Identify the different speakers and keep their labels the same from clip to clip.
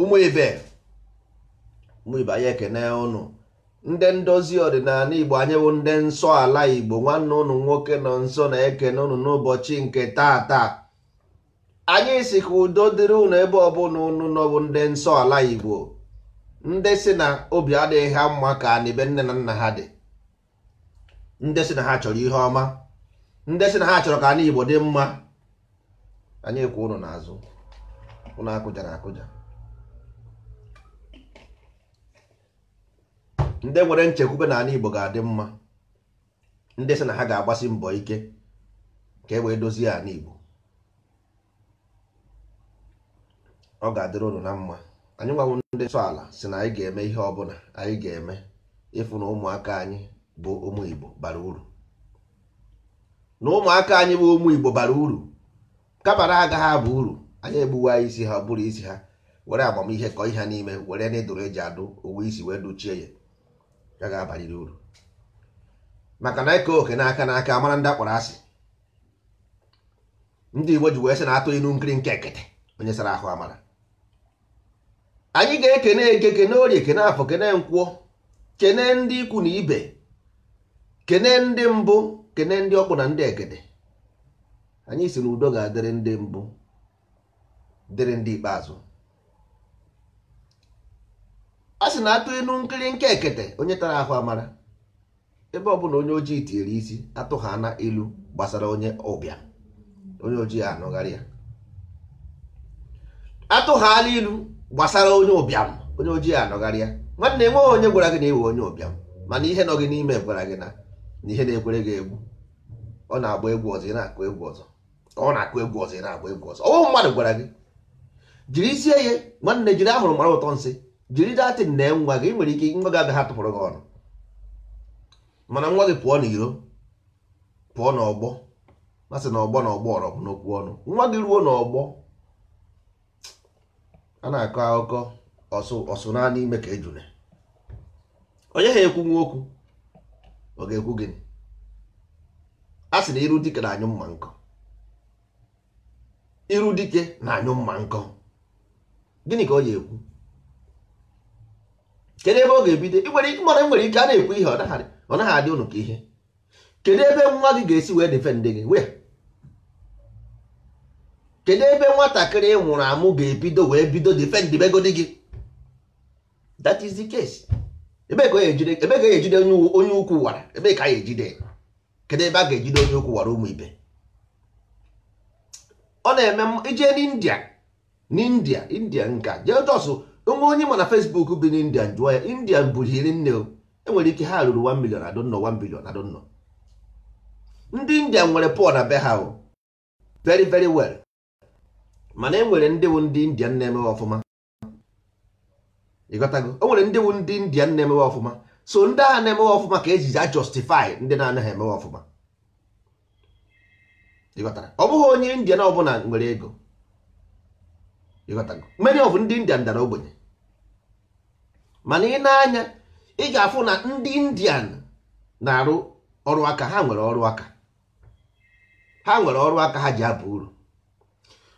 Speaker 1: Ụmụ ya ekene ụnụ ndị ndozi ọdịnala Igbo, anyị bụ ndị nsọ ala Igbo. Nwanne ụnụ nwoke nọ nso na-ekene ụnụ n'ụbọchị nke taata. Anyị si ka udo dịrị ụnụ ebe ọbụla ụnụ nọ, bụ ndị nsọ ala Igbo, ndị si na obi adịghị ha mma ka anibe nne na nna ha dị, ndị si na ha chọrọ ihe ọma, ndị si na ha chọrọ ka ana Igbo dị mma. Anyị ekwe ụnụ n'azụ, ụnụ akụjara akụja. Ndị nwere nchekwube na ana Igbo ga-adị mma, ndị sị na ha ga-agbasi mbọ ike ka e wee dozie ana Igbo. Ọ ga-adịrị ụnụ na mma. Anyị nwawo ndị nsọ ala si na anyị ga-eme ihe ọbụla anyị ga-eme ịfụ na ụmụaka anyị bụ ụmụ Igbo bara uru, na ụmụaka anyị bụ ụmụ Igbo bara uru, kabara agaghị abụ uru. Anyị egbuwa isi ha, bụrụ isi ha, were agbamihe kọọ ihe ha n'ime, were n'edoro eji adụ owe isi wee dochie ya, ya ga-abaliri uru. Maka na eke oke n'aka n'aka amara ndị akpọrọ asị. Ndị Igbo ji wee sị na atụ inu nkiri nke ekete onye sara ahụ amara. Anyị ga-ekene eke, kene orie, kene afọ, kene nkwọ, kene ndị ikwu na ibe, kene ndị mbụ, kene ndị ọkpụ na ndị ekete. Anyị si na udo ga-adịrị ndị mbụ, dịrị ndị ikpeazụ. A sị na atụ inu nkiri nke ekete onye tara ahụ amara. Ebe ọbụla onye ojii tinyere isi, atụ ha na ilu gbasara onye ụbịam, onye ojii anọgharị ya. Atụ ha ala ilu gbasara onye ụbịam, onye ojii anọgharị ya. Nwanne, enweghị onye gwara gị na iwe onye ụbịam, mana ihe nọ gị n'ime gwara gị na ihe na-ekwere gị egwu. Ọ na-agba egwu ọzọ, ị na-akụ egwu ọzọ. Ọ na-akụ egwu ọzọ, ị na-agba egwu ọzọ. Ọwụ mmadụ gwara gị jiri sie ya. Nwanne, jiri ahụrụ mara ụtọ nsị, jiri datị nne nwa gị. Nwere ike nwa gị agaghị atụpụrụ gị ọnụ, mana nwa gị pụọ n'iro, pụọ n'ọgbọ. Masị na ọgbọ na ọgbọ ọrọ bụ n'okwu ọnụ. Nwa gị ruo n'ọgbọ, a na-akọ akụkọ ọsụ naanị ime ka ejune. Onye ha ekwu nwa okwu, ọ ga-ekwu gịnị? A sị na iru dike na-anyụ mma nkọ, iru dike na-anyụ mma nkọ. Gịnị ka ọ ga-ekwu? Kedu ebe ọ ga-ebido? Nwere ike a na-ekwu ihe ọ naghị adị ụnụ ka ihe. Kedu ebe nwa gị ga-esi wee defend gị? Kedu ebe nwatakịrị nwụrụ amụ ga-ebido wee bido defend begodi gị? That is the case. Ebe ka a ejide onye ukwu wara? Ebe ka a ejide? Kedu ebe a ga-ejide onye ukwu wara ụmụ ibe? Ọ na-eme ije n'India nka jee jọsụ onye ma na Facebook bi n'India jụọ ya. India bụhiri nne o, enwere ike ha ruru 1 million, I don't know, 1 billion, I don't know. Ndị India nwere poor na be ha o, very very well, mana enwere ndị bụ ndị India na-emewe ọfụma. Ịghọtago? O nwere ndị bụ ndị India na-emewe ọfụma, so ndị agha na-emewe ọfụma ka ejizi justify ndị na-anaghị emewe ọfụma. Ịghọtara? Ọ bụghị onye India na ọbụla nwere ego. Ịghọtago? Many of ndị India dara ogbenye, mana ị na-anya ị ga-afụ na ndị Indian na-arụ ọrụ aka. Ha nwere ọrụ aka ha ji abụ uru.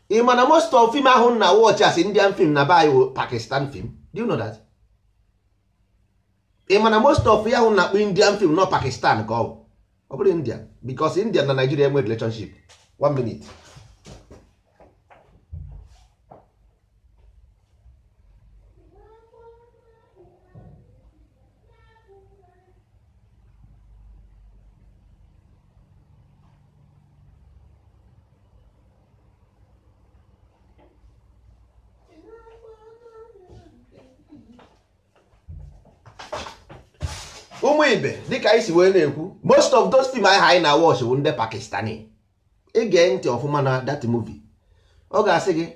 Speaker 1: Ị ma na most of film ahụ na watch as Indian film na buy Pakistan film? Do you know that? Ị ma na most of ya ahụ na-akpọ Indian film no Pakistan ka ọ bụrụ India, because India na Nigeria enwe relationship. 1 minute. Ụmụ ibe dịka anyị si wee na-ekwu, most of those film anyị na watch bụ ndị Pakistani. Ige ntị ọfụma na that movie, ọ ga-asị gị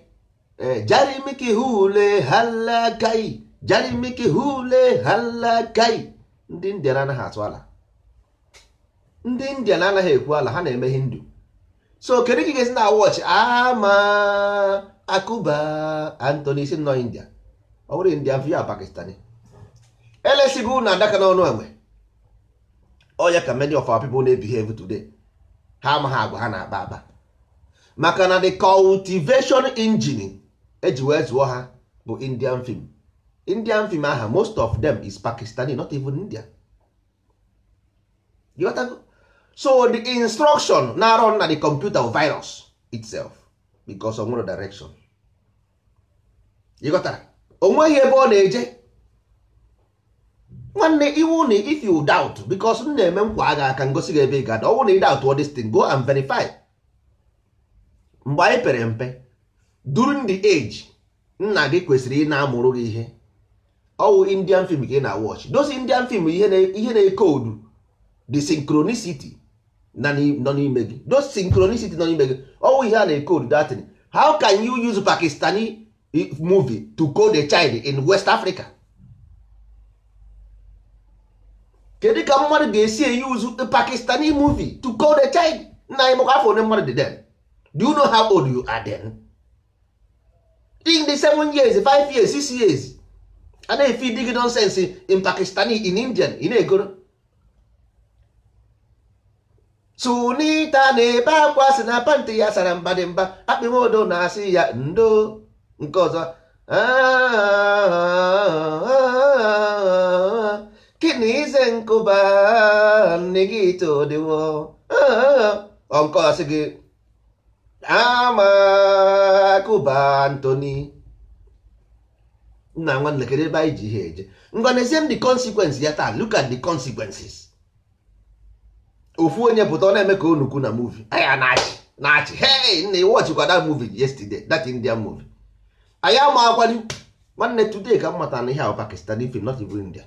Speaker 1: jarimiki hule halakai, jarimiki hule halakai. Ndị India anaghị atụ ala, ndị India anaghị ekwu ala, ha na-eme Hindu. So kedu ka ị ga-esi na watch ama Akuba Anthony si nọ India? Ọ bụrụ India via Pakistani. Elesigo na adaka n'ọnụ enwe. Ọ ya ka many of our people na-behave today. Ha amaghị agwa ha na-akpa akpa, maka na the cultivation engine eji wee zụọ ha bụ Indian film. Indian film aha most of them is Pakistani, not even India. You got to go? So the instruction na run na the computer virus itself because of no direction. You got that? Onweghị ebe ọ na-eje. Nwanne iwu na if you doubt, because m na-eme nkwa aga aka ngosi gị ebe ị ga-ada. Ọ bụrụ na ị doubt all this thing, go and verify. Mgbe anyị pere mpe, during the age nna gị kwesịrị ị na-amụrụ gị ihe, ọwụ Indian film ka ị na-watch. Those Indian film ihe na-ekodu the synchronicity nọ n'ime gị. Those synchronicity nọ n'ime gị, ọwụ ihe a na-ekodu that thing. How can you use Pakistani movie to code a child in West Africa? Kedu ka mmadụ ga-esi use a Pakistani movie to code a child? Na ịmụkọ afọ onye mmadụ dị then. Do you know how old you are then? In the 7 years, 5 years, 6 years, and if you dig nonsense in Pakistani, in Indian, in Egoro. Sunita n'ebe akwa si na panti ya sara mbadimba, akpịmodo na-asị ya ndo nke ọzọ. Kini ize nkụba negito dịwo. Nke ọsị gị ama Akuba Anthony. Nna nwanne kedu ebe anyị ji ihe eje? Ngwa nezie the consequence ya taa. Look at the consequences. Ofu onye pụta ọ na-eme ka onukwu na movie. Aya na-achị. Hey, nna watchkwa that movie yesterday, that Indian movie. Aya ma akwali. Nwanne today ka mmata na ihe a Pakistani film, not even India.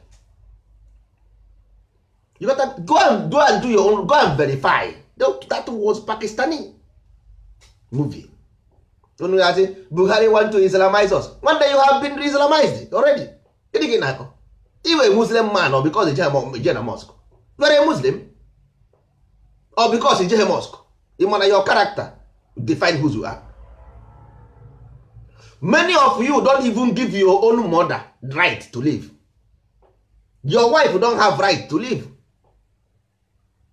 Speaker 1: You got to go and do your own, go and verify. That was Pakistani movie. Don't you say Buhari want to Islamize us? One day you have been Islamized already. You a Muslim man, or because you join a mosque? You are a Muslim, or because you join a mosque? You want your character define who you are. Many of you don't even give your own mother right to live. Your wife don't have right to live.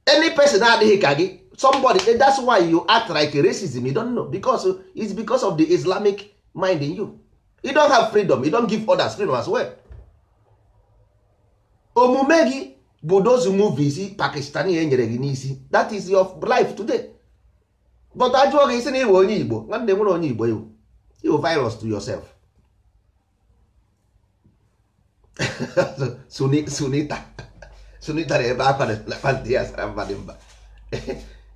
Speaker 1: any person adịghị ka gị, somebody, that's why you act like a racism. You don't know, because it's because of the Islamic mind in you. You don't have freedom, you don't give others freedom as well. Omume gị bụ those movies Pakistani enyere gị n'isi, that is your life today. But ajụọ gị isi na iwe onye Igbo, nwanne nwere onye Igbo iwu, you virus to yourself. Sunita na ebe akwa na panti ya sara mmadụ mba.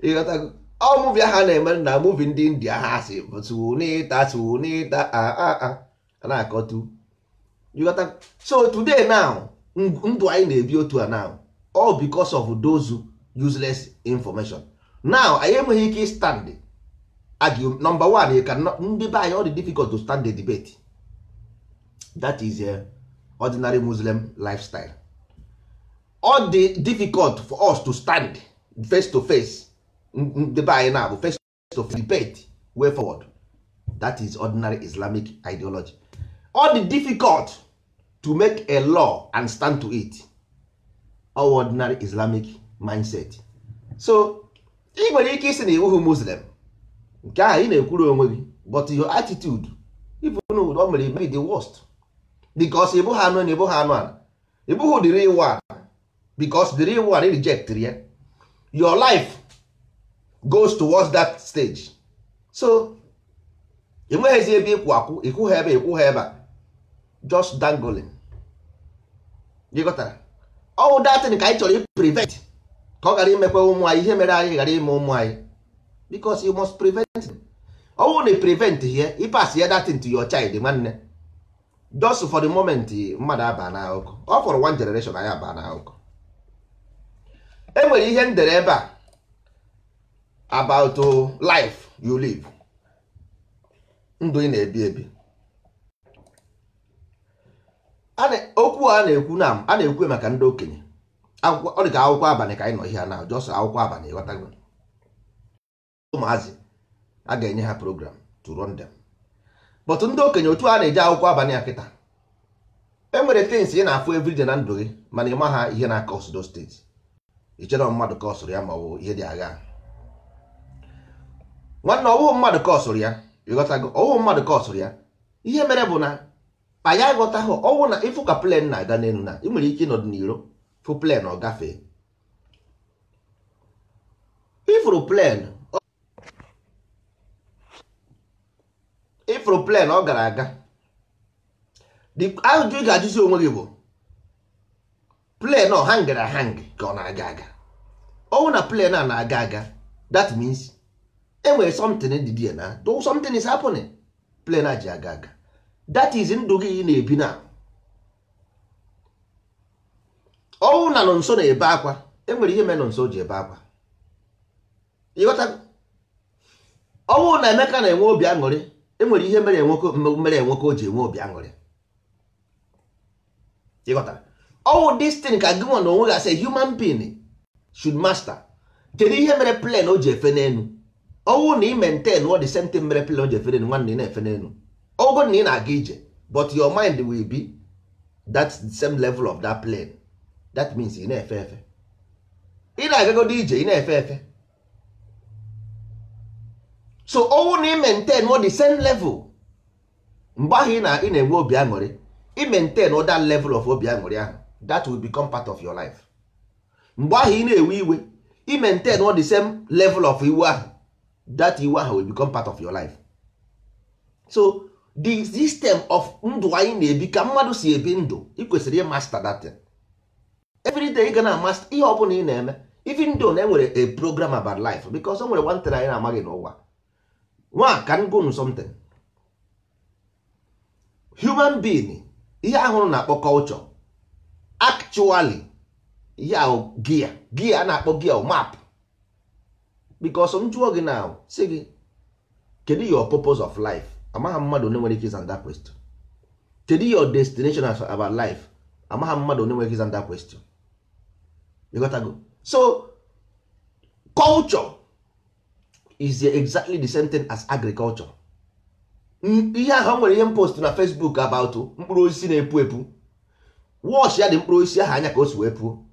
Speaker 1: Ịghọtago, ọ muvi ha na-eme na muvi ndị India ha si Sunita a na-akọtu. Ịghọtago, so today now ndụ anyị na-ebi otu a now, all because of those useless information. Now anyị enweghị ike stand argue. Number one, you cannot, ndị be anyị ọ dị difficult to stand the debate. That is a ordinary Muslim lifestyle. All the difficult for us to stand face to face, the be anyị now face to face debate way forward. That is ordinary Islamic ideology. All the difficult to make a law and stand to it, all ordinary Islamic mindset. So ị nwere ike isi na iwu Muslim, nke ahụ ị na-ekwuru onwe gị, but your attitude, even o mere be the worst, because ịbụ ha anụ na ịbụ ha anụ ala, ịbụghị the real one, because the real one reject ya, your life goes towards that stage. So enweghịzi ebe ịkwụ akwụ, ịkwụ ha ebe ịkwụ ha ebe a, just dangling. You got that? All that thing ka anyị chọrọ prevent, ka ọ ghara imekwa ụmụ anyị ihe mere anyị ghara ime ụmụ anyị, because you must prevent them. Ọ na prevent here, you pass here that thing to your child, nwanne, just for the moment mmadụ aba na akụkọ, ọ for one generation anyị aba na akụkọ. Enwere ihe ndere ebe a about life you live, ndụ ị na-ebi ebi. Okwu a na-ekwu na a na-ekwu maka ndị okenye, ọ dị ka akwụkwọ abalị ka anyị nọ ihe na just akwụkwọ abalị, ịghọtago. Ụmụazị a ga-enye ha program to run them, but ndị okenye otu a na-eji akwụkwọ abalị a kịta, enwere things ị na-afụ everyday na ndụ gị, mana ịma ha ihe na-akọs those things. Ichere mmadụ kọsụrụ ya ma ọ bụ ihe dị agha, nwanne ọwụ mmadụ kọsụrụ ya, ịghọtago, ọwụ mmadụ kọsụrụ ya. Ihe mere bụ na anyị aghọtaghị, ọwụ na ịfụ ka plen na-aga n'elu, na ị nwere ike ịnọdụ n'iro fụ plen ọ gafee. Ifụrụ plen ọ gara aga, ajụjụ ị ga-ajụzi onwe gị bụ plen ọ hangara hang ka ọ na-aga aga. Ọwụ na plen a na-aga aga, that means enwere something dị dị na, though something is happening, plen a ji aga aga. That is ndụ gị na-ebi na. Ọwụ na nọ nso na-ebe akwa, enwere ihe mere nọ nso ji ebe akwa, ịghọta. Ọwụ na Emeka na-enwe obi aṅụrị, enwere ihe mere nwoke o ji enwe obi aṅụrị, ịghọta. Ọwụ this thing ka gị nwa na onwe gị as a human being should master. Kedu ihe mere plane o ji efe n'elu? Ọwụ na ị maintain what the same thing mere plane o ji efe n'elu, nwanne ị na-efe n'elu. Ọgụ na ị na-aga ije, but your mind will be that same level of that plane. That means ị na-efe efe. Ị na-agagodo ije, ị na-efe efe. So ọwụ na ị maintain what the same level, mgbe ahụ ị na-enwe obi aṅụrị, ị maintain that level of obi aṅụrị ahụ, that will become part of your life. Mgbe ahụ ị na-ewe iwe, ị maintain what the same level of iwe ahụ, that iwe ahụ will become part of your life. So the system of ndụ anyị na-ebi, ka mmadụ si ebi ndụ, ị kwesịrị master that thing. Every day ị ga na master ihe ọ bụla ị na-eme, even though na enwere a program about life, because o nwere one thing anyị na-amaghị n'ụwa. Nwa ka ngụnụ something, human being, ihe ahụrụ na-akpọ culture, actually ihe ahụ gear na-akpọ gear map. Because m jụọ gị now, sị gị kedu your purpose of life, amaghị mmadụ onye nwere ike ịza that question. Kedu your destination about life, amaghị mmadụ onye nwere ike ịza that question. You got to go. So culture is exactly the same thing as agriculture. Ihe ahụ nwere ihe post na Facebook about mkpụrụ osisi na-epu epu, wash ya dị mkpụrụ osisi ahụ anya ka o si wee puo.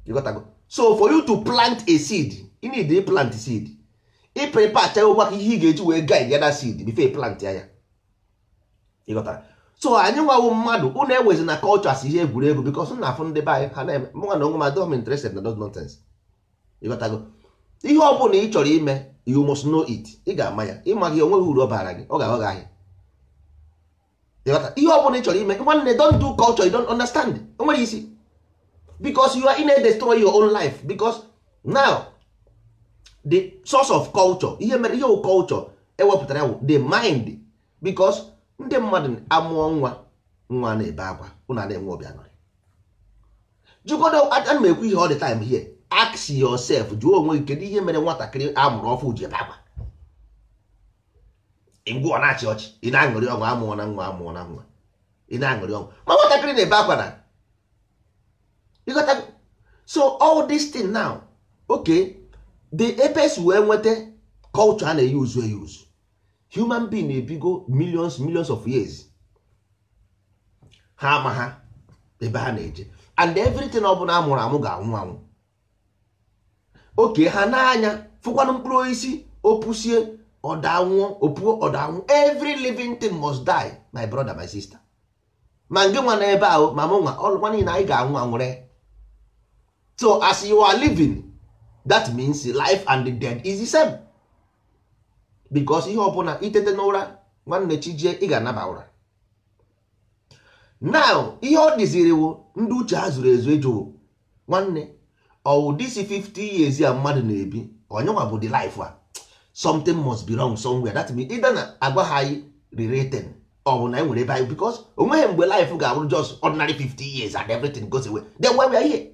Speaker 1: You got to go. So for you to plant a seed, you need to plant seed. I prepare chawụkwa ihe ị ga-eji wee guide the other seed before you plant ya. Ịghọtara? So anyị nwawo mmadụ unu ewezi na culture as ihe egwuregwu because na afụ ndị be anyị ha na-eme mụ na onwe m adịghị m interested na those nonsense. Ịghọtago? Ihe ọ bụla ị chọrọ ime you must know it. Ị ga-ama ya. Ịma gị onweghị uru ọ bara gị, ọ ga-aghọ gị ahịa. Ihe ọ bụla ị chọrọ ime nwanne don't do culture you don't understand. O nwere isi. Because you are in a destroy your own life. Because now the source of culture ihe mere ihe culture ewepụtara ya the mind. Because ndị mmadụ amụọ nwa na-ebe akwa ụna na-enwe obi aṅụrị. Jugodo ana m ekwu ihe all the time here. Ask yourself, jụọ onwe gị kedu ihe mere nwatakịrị amụrụ ọfụ ji ebe akwa. Ngwa ọ na-achị ọchị ị na-aṅụrị ọṅụ amụọ na nwa ị na-aṅụrị ọṅụ ma nwatakịrị na-ebe akwa na. You got that? So all this thing now, okay, the apes wee nweta culture a na-use. Human being na-ebigo millions of years. Ha ama ha ebe ha na-eje. And everything ọ bụla amụrụ amụ ga-anwụ anwụ. Okay, ha na-anya fụkwanụ mkpụrụ osisi opusie ọdanwụọ opuo ọdanwụ. Every living thing must die, my brother, my sister. Ma ngị nwa na ebe ahụ ma mụ nwa ọlụkwa niile anyị ga-anwụ anwụre. So as you are living, that means life and the dead is the same. Because ihe ọbụla itete n'ụra nwanne chijie ị ga-anaba ụra. Now ihe ọ dịziri wụ ndị uche ha zuru ezu eju nwanne ọ this 50 years ya mmadụ na-ebi onye nwa bụ the life a something must be wrong somewhere. That means either na agwa ha anyị rewritten ọ bụ na enwere ebe anyị because onweghị mgbe life ga-abụrụ just ordinary 50 years and everything goes away. Then why we are here?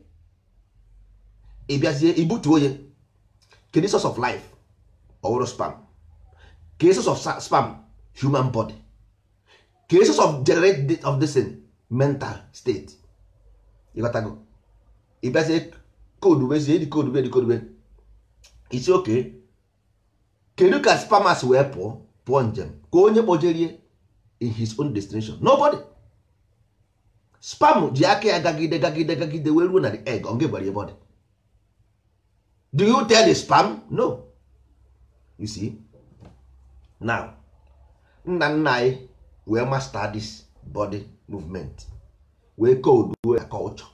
Speaker 1: Ị bịazie ibutuo ya kedu source of life ọwụrụ spam, kedu source of spam human body, kedu source of generate of this mental state. You got to go. Ị bịazie code wezie di code isi okay kedu ka spammers wee pụọ njem ka onye kpojerie in his own destination? Nobody. Spam ji aka ya gagide wee ruo na the egg on gbara body. Do you tell the spam? No. You see? Now, nna anyị wee master this body movement. We code we culture.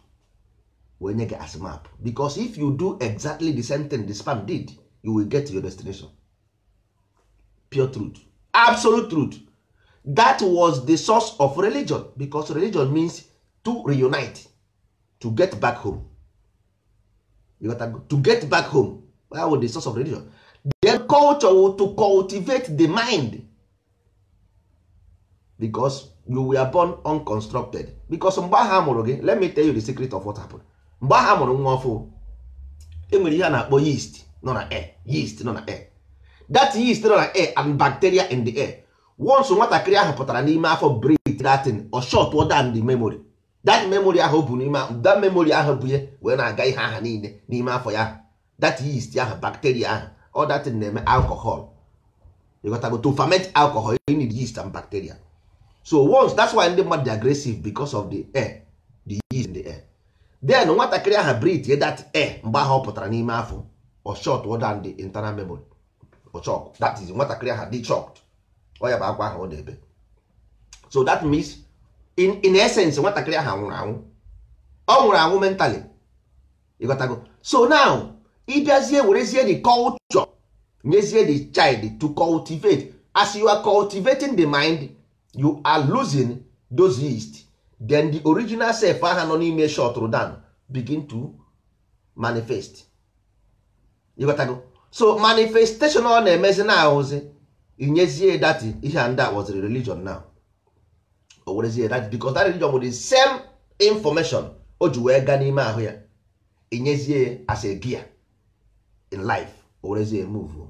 Speaker 1: We nye as map. Because if you do exactly the same thing the spam did, you will get to your destination. Pure truth. Absolute truth. That was the source of religion. Because religion means to reunite. To get back home. You got to go. To get back home. That was the source of religion. Their culture was to cultivate the mind. Because you were born unconstructed. Because mgbe ha mụrụ gị, let me tell you the secret of what happened. Mgbe ha mụrụ nwa ọfụ, enwere ihe a na-akpọ yeast nọ na air. Yeast nọ na air. That yeast nọ na air and bacteria in the air. Once nwatakịrị ahụ pụtara n'ime afọ breathe that thing or short than the memory. That memory ahụ bụ n'ime that memory ahụ bụ ye wee na-aga ihe aha niile n'ime afọ ya. That yeast ahụ bacteria ahụ all that thing na-eme alcohol. You got to go to ferment alcohol, you need yeast and bacteria. So once that's why ndị mmadụ dị aggressive because of the air, the yeast in the air. Then nwatakịrị ahụ breathe that air mgbe ahụ ọ pụtara n'ime afọ or short than the internal memory or chalk. That is nwatakịrị ahụ dị chalked. Ọ ya bụ akwa ahụ ọ na-ebe. So that means in essence nwatakịrị ahụ nwụrụ anwụ. Ọ nwụrụ anwụ mentally. You got to go. So now ịbịazie werezie the culture nyezie the child to cultivate. As you are cultivating the mind, you are losing those yeast. Then the original self aha nọ n'ime short down begin to manifest. You got to go. So manifestation ọ na-emezi na ahụzi inyezie that ihe and that was the religion now. O werezie that because that religion was the same information o ji wee gaa n'ime ahụ ya inyezie as a gear in life. O werezie move.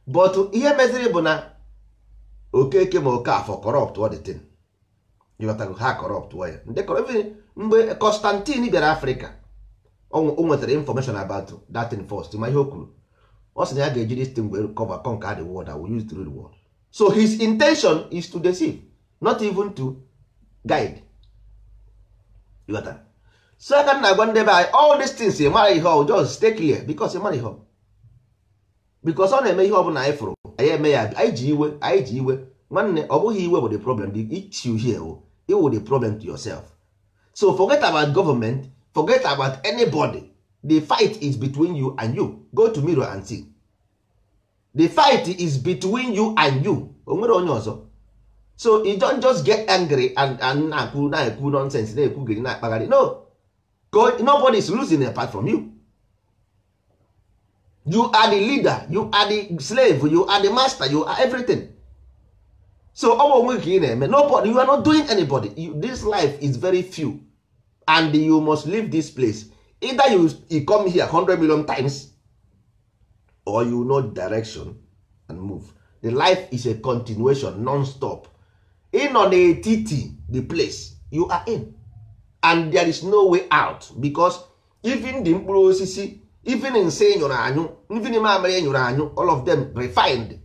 Speaker 1: But ihe meziri bụ na Okeke ma Okafọ corrupt all the thing. You got to ha corrupt way. Mgbe Constantine bịara Africa, o nwetara information about that thing first. Ma ihe o kwuru, ọ sị na ya ga-eji this thing wee conquer the world. I will use to rule the world. So his intention is to deceive, not even to guide. You got that? so aka na-agwa ndị be anyị all these things ị mara ihe ọ just stay clear because ị mara ihe ọ because ọ na-eme ihe ọbụla anyị fụrụ anyị eme ya anyị ji iwe nwanne ọ bụghị iwe bụ the problem the issue here it will the problem to yourself. So forget about government, forget about anybody. The fight is between you and you. Go to mirror and see. The fight is between you and you. O nwere onye ọzọ. So you don't just get angry and na-ekwu nonsense, na-ekwu gịrị na-akpagharị. No. Nobody is losing apart from you. You are the leader, you are the slave, you are the master, you are everything. So nobody, you are not doing anybody. This life is very few and you must leave this place. Either you come here 100 million times or you know direction and move. The life is a continuation non-stop. In on a TT, the place you are in, and there is no way out because even the mkpụrụ osisi, even in saying even in all of them refined.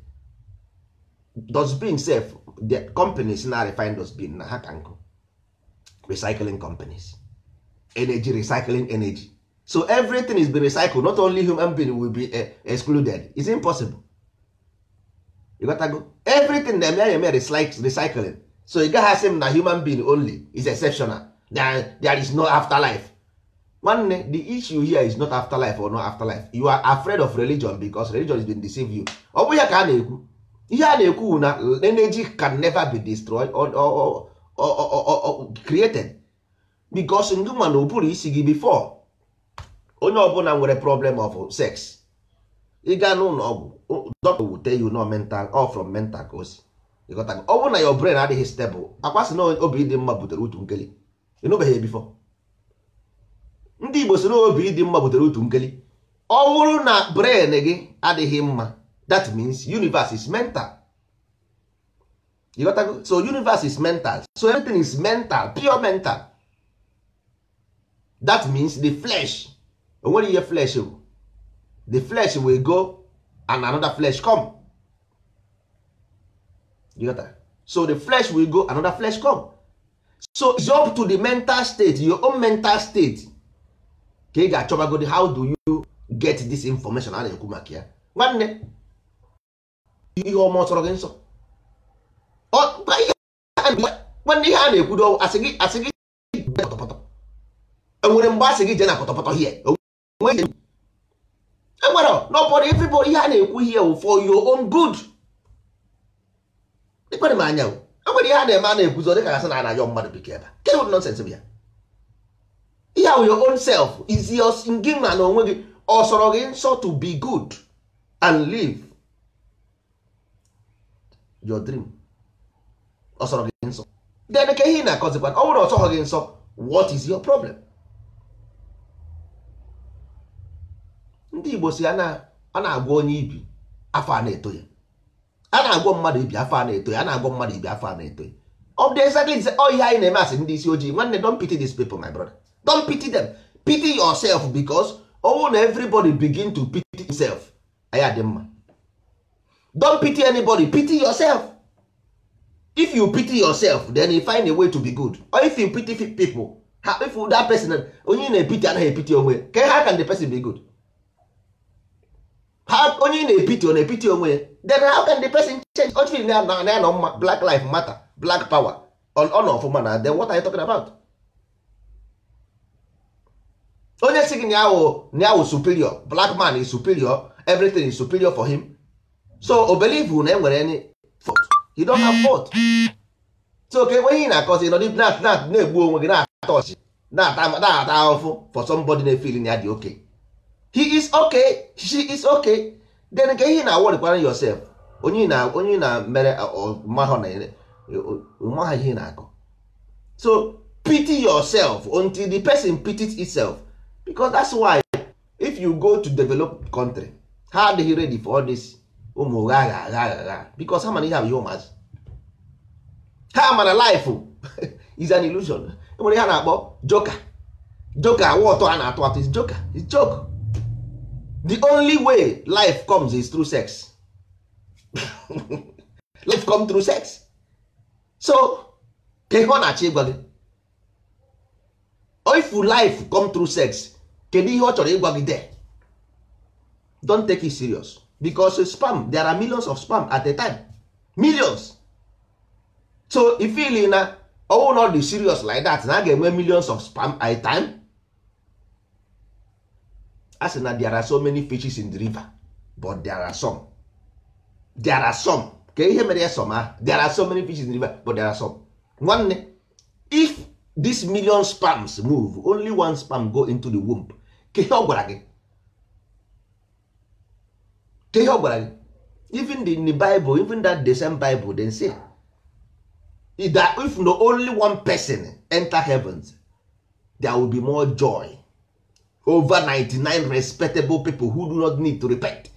Speaker 1: Dustbin safe, the companies now refine dustbin na ha can go. Recycling companies, energy recycling energy. So everything is being recycled. Not only human being will be excluded. It's impossible. You gotta go. Everything them is like recycling. So you gotta say that human being only is exceptional. There is no afterlife. One, the issue here is not afterlife or no afterlife. You are afraid of religion because religion has been deceiving you. Energy can never be destroyed or created because in human opuru before onye ọbụla nwere problem of sex ị gaa n'ụlọ ọgwụ doctor will tell you no mental or from mental cause ọ bụrụ na your brain adịghị stable akwasị na obi dị mma butere utu nkeli ịnụbeghị before ndị Igbo sị na obi dị mma butere utu nkeli ọ bụrụ na brain gị adịghị mma that means universe is mental. You got to go? So universe is mental. So everything is mental, pure mental. That means the flesh. And when you flesh, the flesh will go and another flesh come. You got that? So the flesh will go, another flesh come. So it's up to the mental state, your own mental state. Okay, how do you get this information? Ihe ọma ọsọrọ gị nsọ nwanne ihe a na-ekwudo asị gị pọtọpọtọ enwere mgbe asị gị je na pọtọpọtọ hie enwere nobody everybody ihe a na-ekwu here for your own good. Ịkpere m anya enwere ihe a na-eme a na-ekwuzo dịka asị na anaghị mmadụ bike ebe ke bụ nonsense bụ ya. Ihe ahụ your own self is yours gị na onwe gị ọsọrọ gị nsọ to be good and live your dream. Ọsọrọ gị nsọ then ka ihe na-akọzikwa ọ bụrụ ọsọrọ gị nsọ what is your problem? Ndị Igbo si a na-agwa onye ibi afọ a na-eto ya, a na-agwa mmadụ ibi afọ a na-eto ya, a na-agwa mmadụ ibi afọ a na-eto ya. Ọ dị exactly ihe anyị na-eme asị ndị isi ojii nwanne. Don't pity these people my brother, don't pity them, pity yourself because all everybody begin to pity himself. Aya dị mma. Don't pity anybody, pity yourself. If you pity yourself, then you find a way to be good. Or if you pity people, if that person onye na-epity anaghị epity onwe, how can the person be good? How onye na-epity ọ na-epity onwe, then how can the person change? Black life matter, black power on ọfụma na then what are you talking about? Onye sị gị na yawo superior, black man is superior, everything is superior for him. So o believe na enwere any fault. You don't have fault. So okay, when you na-akọzi na-egbu onwe gị na-ata ọchị na-ata ahụhụ for somebody na-feeling ya dị okay. He is okay, she is okay. Then ka ihe na-awọrịkwara yourself. Onye na mere mahọ na ihe na-akọ. So pity yourself until the person pities itself. Because that's why if you go to developed country, how are they ready for all this? Because how many have humans? How many life is an illusion. When you have Joker, what on is Joker, it's joke. The only way life comes is through sex. Life comes through sex. So, if life come through sex, kedu ihe ọ chọrọ ịgwa gị there? Don't take it serious, because spam, there are millions of spam at a time, millions. So if you na oh not be serious like that, na ga-enwe millions of spam at a time. As in that there are so many fishes in the river, but there are some. There are some. Can you hear me? There are so many fishes in the river, but there are some. One, if these million spams move, only one spam go into the womb. Even in the Bible, even that the same Bible, then say that if no only one person enter heavens, there will be more joy over 99 respectable people who do not need to repent.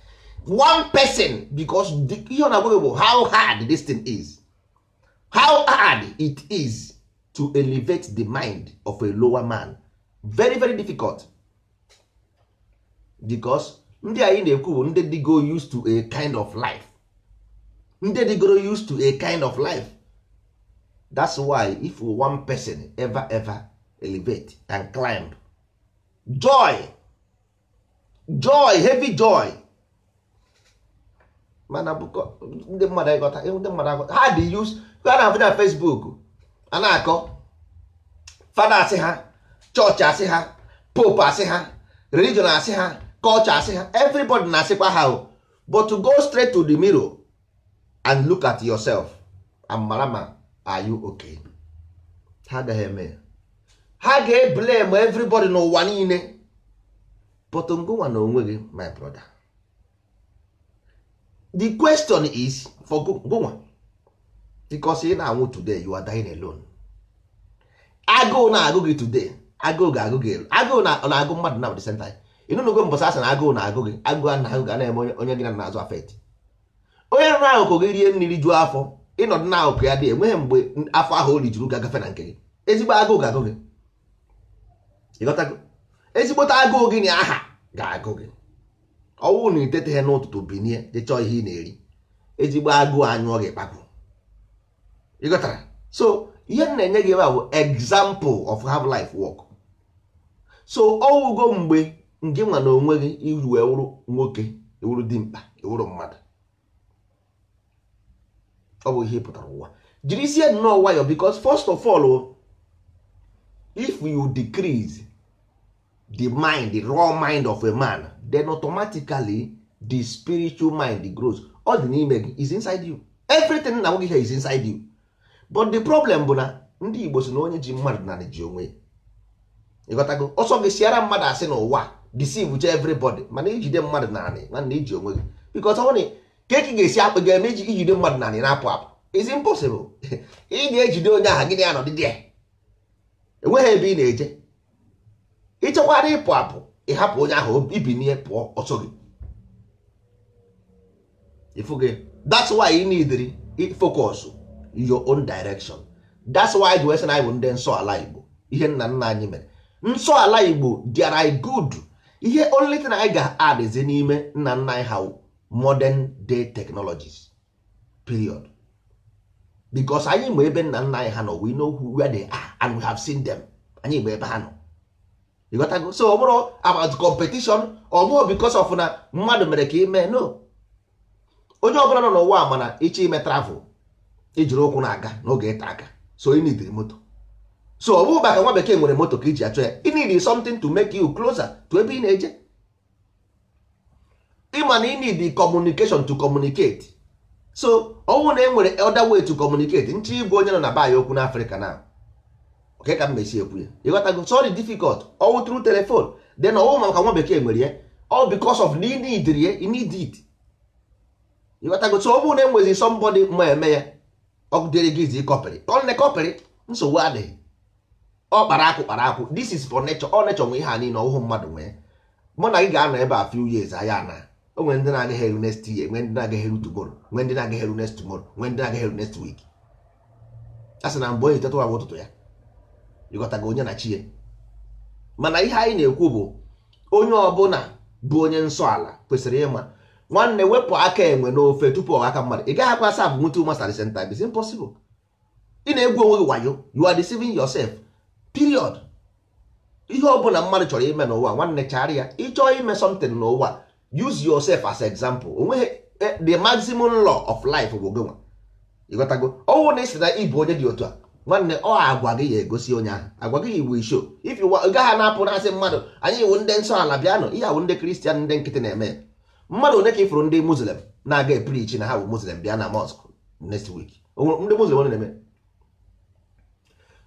Speaker 1: One person, because you know how hard this thing is, how hard it is to elevate the mind of a lower man. Very, very difficult. Because ndị anyị na-ekwu bụ ndị dị go used to a kind of life. Ndị dị go used to a kind of life. That's why if one person ever elevate and climb, joy, heavy joy. Mana buko ndị mmadụ agọta ha dị use ha na na Facebook a na-akọ fada asị ha, chọọchị asị ha, pope asị ha, religion asị ha, culture asị ha, everybody na-asịkwa ha. But to go straight to the mirror and look at yourself and marama, are you okay? Ha gaghị eme, ha ga-blame everybody n'ụwa niile, but ngụnwa na onwe gị, my brother. The question is for Goma, because you now today you are dying alone. Agụ na-agụ gị today, agụ ga-agụ gị, agụ na-agụ mmadụ na at the same time. You know go mbọsị asị na agụ na-agụ gị, agụ na-agụ ga na-eme onye gị na-azụ afet. Onye na-akụ gị rie mmiri juo afọ, ịnọdụ na-akụ ya dị enweghị mgbe afọ ahụ o rijuru ga-agafe na nke gị. Ezigbo agụ ga-agụ gị. Ịghọtago? Ezigbote agụụ gị na aha ga-agụ gị. Ọwụ na iteteghe n'ụtụtụ binie dị chọọ ihe ị na-eri, ezigbo agụụ anyụọ gị kpakwu. Ịghọtara? So ihe m na-enye gị ebe a bụ example of how life work. So ọwụgo mgbe nke nwa na onwe gị iru ewuru nwoke, ewuru dimkpa, ewuru mmadụ. Ọ bụ ihe pụtara ụwa. Jirizie nnọọ nwayọ, because first of all, if you decrease the mind, the raw mind of a man, then automatically the spiritual mind grows. All the name is inside you. Everything na nwoke here is inside you. But the problem bụ na ndị Igbo si na onye ji mmadụ na ji onwe. Ịghọtago? Ọsọ gị siara mmadụ asị n'ụwa, deceive to everybody, mana ijide mmadụ na anị, mana iji onwe gị. Because ọ bụrụ ka eke ga-esi akpụ ga-eme ijide mmadụ na anị na-apụ apụ. It's impossible. Ị na-ejide onye ahụ gị na-anọdị dị ya. Enweghị ebe ị na-eje. Ịchọkwara ịpụ apụ, ịhapụ onye ahụ ibi n'ihe pụọ ọsọ gị. Ifuge. That's why you need focus your own direction. That's why the Western Igbo ndị nsọ ala Igbo, ihe nna nna anyị mere. Nsọ ala Igbo, they are good. Ihe only thing I ga-add is n'ime nna nna anyị ha modern day technologies. Period. Because anyị mgbe ebe nna nna anyị ha nọ, we know where they are and we have seen them. Anyị mgbe ebe ha nọ. You got to go. So about competition, or because of na mmadụ mere ka ime, no. Onye ọbụla nọ n'ụwa mana ịchọ ime travel, ijiri ụkwụ na-aga n'oge ịta aka. So you need moto. So ọ bụrụ maka nwa bekee nwere moto ka iji achọ ya, you need something to make you closer to ebe ị na-eje. Ịma na you need the communication to communicate. So ọnwụ na enwere other way to communicate. Nchi igwe onye nọ na baa ya okwu n'Africa na okay, ka m mesi ekwu ya. You got to go. Sorry, difficult. All through telephone. Then all maka nwa bekee nwere ya. All because of need ya, you need it. You got to go. So ọ bụrụ na enwezi somebody ma eme ya, ọ dịrị gị izi copy. Ọ na copy nsogbu adịghị. Ọ kpara akụ. This is for nature. All nature nwe ihe a niile ọhụụ mmadụ nwee. Mụ na gị ga-anọ ebe a few years anya na. O nwere ndị na-agaghị eru next year, nwere ndị na-agaghị eru tomorrow, nwere ndị na-agaghị eru next tomorrow, nwere ndị na-agaghị eru next week. Asị na mgbe onye tetụ wa ụtụtụ ya. Ịghọtago onye na chie. Mana ihe anyị na-ekwu bụ onye ọbụla bụ onye nsọ ala kwesịrị ịma nwanne wepụ aka enwe n'ofe tupu ọ aka mmadụ. Ị gaghị akwa asa bụ nwute master the same time. It's impossible. Ị na-egwu onwe gị wayo. You are deceiving yourself. Period. ihe ọ bụla mmadụ chọrọ ime n'ụwa nwanne chara ya. Ịchọọ ime something n'ụwa, use yourself as example. Onweghị the maximum law of life bụ gị nwa. Ịghọtago? Ọwụ na isi na ịbụ onye dị otu a nwanne, ọ agwa gị ya egosi onye ahụ. Agwa gị iwu isho. If you gaghị na-apụ na asị mmadụ anyị iwu ndị nsọ ala bịanụ, ihe awụ ndị kristian ndị nkịtị na-eme. Mmadụ one ka ifuru ndị muslim na-aga eprichi na ha bụ muslim bịa na mosque next week. Ndị muslim one na-eme.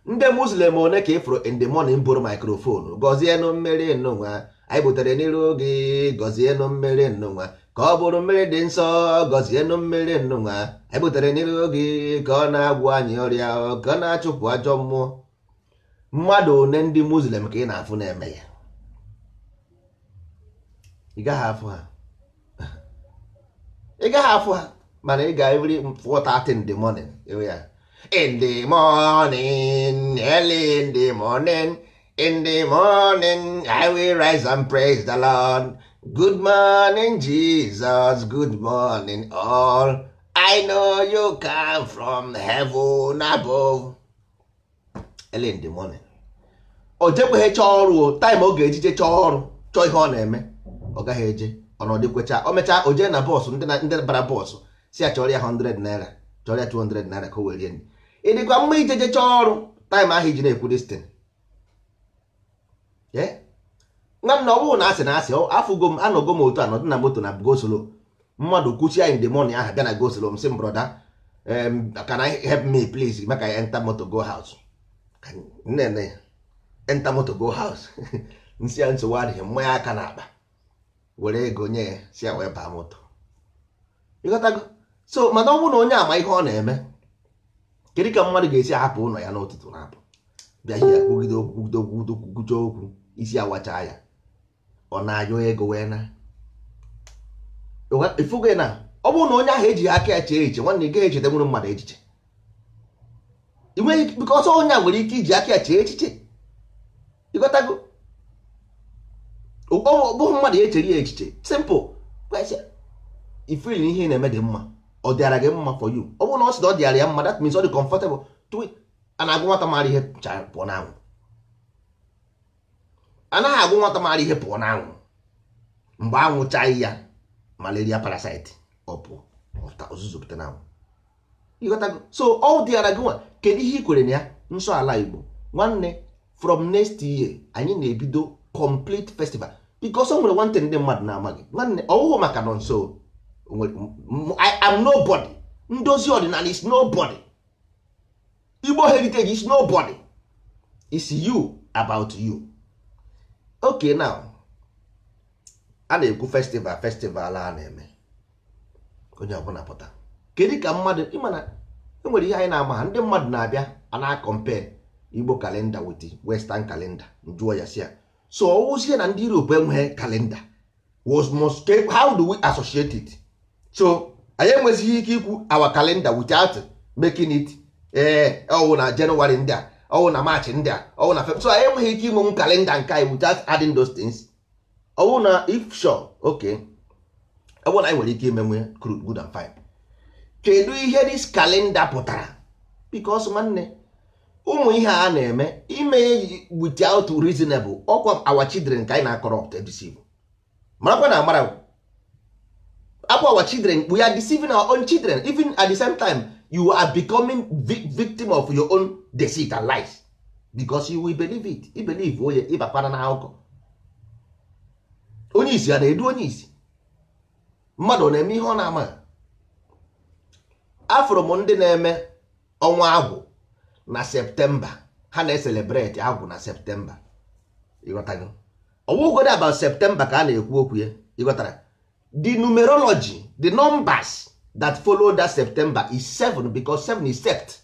Speaker 1: Ndị muslim one ka ifuru in the morning bụrụ microphone gọzienụ mmeri nnụnwa anyị butere n'iru oge, gọzienụ mmeri nnụnwa ka ọ bụrụ mmeri dị nsọ, gọzienụ mmeri nnụnwa anyị butere n'iru oge ka ọ na-agwụ anyị ọrịa, ka ọ na-achụpụ ajọ mmụọ. Mmadụ one ndị muslim ka ị na-afụ na-eme ya? Ị gaghị afụ ha. Ị gaghị afụ ha, mana ị ga-every 4:30 in the morning. In the morning, early in the morning, in the morning, I will rise and praise the Lord. Good morning, Jesus. Good morning, all. I know you come from heaven above. Early in the morning. O jekweghị chọọ ọrụ, time ọ ga-ejije chọọ ọrụ, chọọ ihe ọ na-eme. Ọ gaghị eje, ọnọdụ kwecha. O mechaa o jee na bọọsụ, ndị bara bọọsụ si ya chọrọ ya 100 naira, chọrọ ya 200 naira ka o were rie. Ịdịkwa mma ijeje chọọ ọrụ time ahụ iji na-ekwu destin. Nwanne ọ bụrụ na asị na asị afụgo m anọgo m otu anọdụ na moto na gosolo mmadụ kwuchia in the morning ahụ bịa na gosolo m sị m broda can I help me please make I enter moto go house. Nne enter moto go house. Nsị ya nsogbu adịghị, mmanya aka na akpa were ego nye ya si ya wee baa moto. Ịghọtago? So mana ọ bụrụ na onye ama ihe ọ na-eme, kedu ka mmadụ ga-esi ahapụ ụlọ ya n'ụtụtụ na-apụ bịa ihe kwugide okwu isi awacha ya, ọ na-ayọ ego wee na ifugo na ọ bụrụ na onye ahụ ejighị aka ya chee echiche nwanne ị gaghị echeta nwere mmadụ echiche. I nweghị biko ọsọ onye a nwere ike iji aka ya chee echiche. Ịghọtago? Ọ bụghị mmadụ ya echere ya echiche simple. Ifili ihe na-eme dị mma, ọ dịara gị mma for you. Ọ bụrụ na ọ sị na ọ dịara ya mma, that means ọ dị comfortable to it. A na-agụ nwata mara ihe pụọ n'anwụ. Anaghị agụ nwata mara ihe pụọ n'anwụ. Mgbe anwụ chaghị ya, malaria parasite ọ pụọ ọzụzụ pụta n'anwụ. Ịghọtago? So ọ dịara gị nwa, kedu ihe i kwere na ya? Nsọ ala Igbo nwanne, from next year anyị na-ebido complete festival because o nwere nwantị ndị mmadụ na-amaghị nwanne. Ọwụghụ maka nọ nso, I am nobody. Ndozi ọdịnala is nobody. Igbo heritage is nobody. It's you about you. Okay, now a na-ekwu festival a na-eme onye ọbụla pụta. Kedu ka mmadụ ịmana enwere ihe anyị na-ama ha, ndị mmadụ na-abịa a na-compare Igbo calendar with Western calendar. Njụọ ya si ya, so ọwụzie na ndị Europe enweghị calendar, how do we associate it? So anyị enwezighị ike ikwu our calendar without making it ọwụ na January ndị a, ọwụ na March ndị a, ọwụ na February. So anyị enweghị ike inwe calendar nke anyị without adding those things. Ọwụ na if sure, okay, ọwụ na anyị nwere ike imenwe good and fine. Kedu ihe this calendar pụtara? Because nwanne ụmụ ihe a na-eme ime without reasonable, ọkwa our children ka anyị na-corrupt and deceive. Marakwa na amara our children, we are deceiving our own children. Even at the same time, you are becoming victim of your own deceit and lies because you will believe it. You believe oye ịbakwana na akụkọ. Onye isi a na-edu onye isi. Mmadụ na-eme ihe ọ na-ama. Afro m ndị na-eme ọnwa agwụ na Septemba, ha na-celebrate agwụ na Septemba. Ịghọtago? Ọwụgodo about September ka a na-ekwu okwu ya. Ịghọtara? The numerology, the numbers that follow that September is 7 because 7 is sept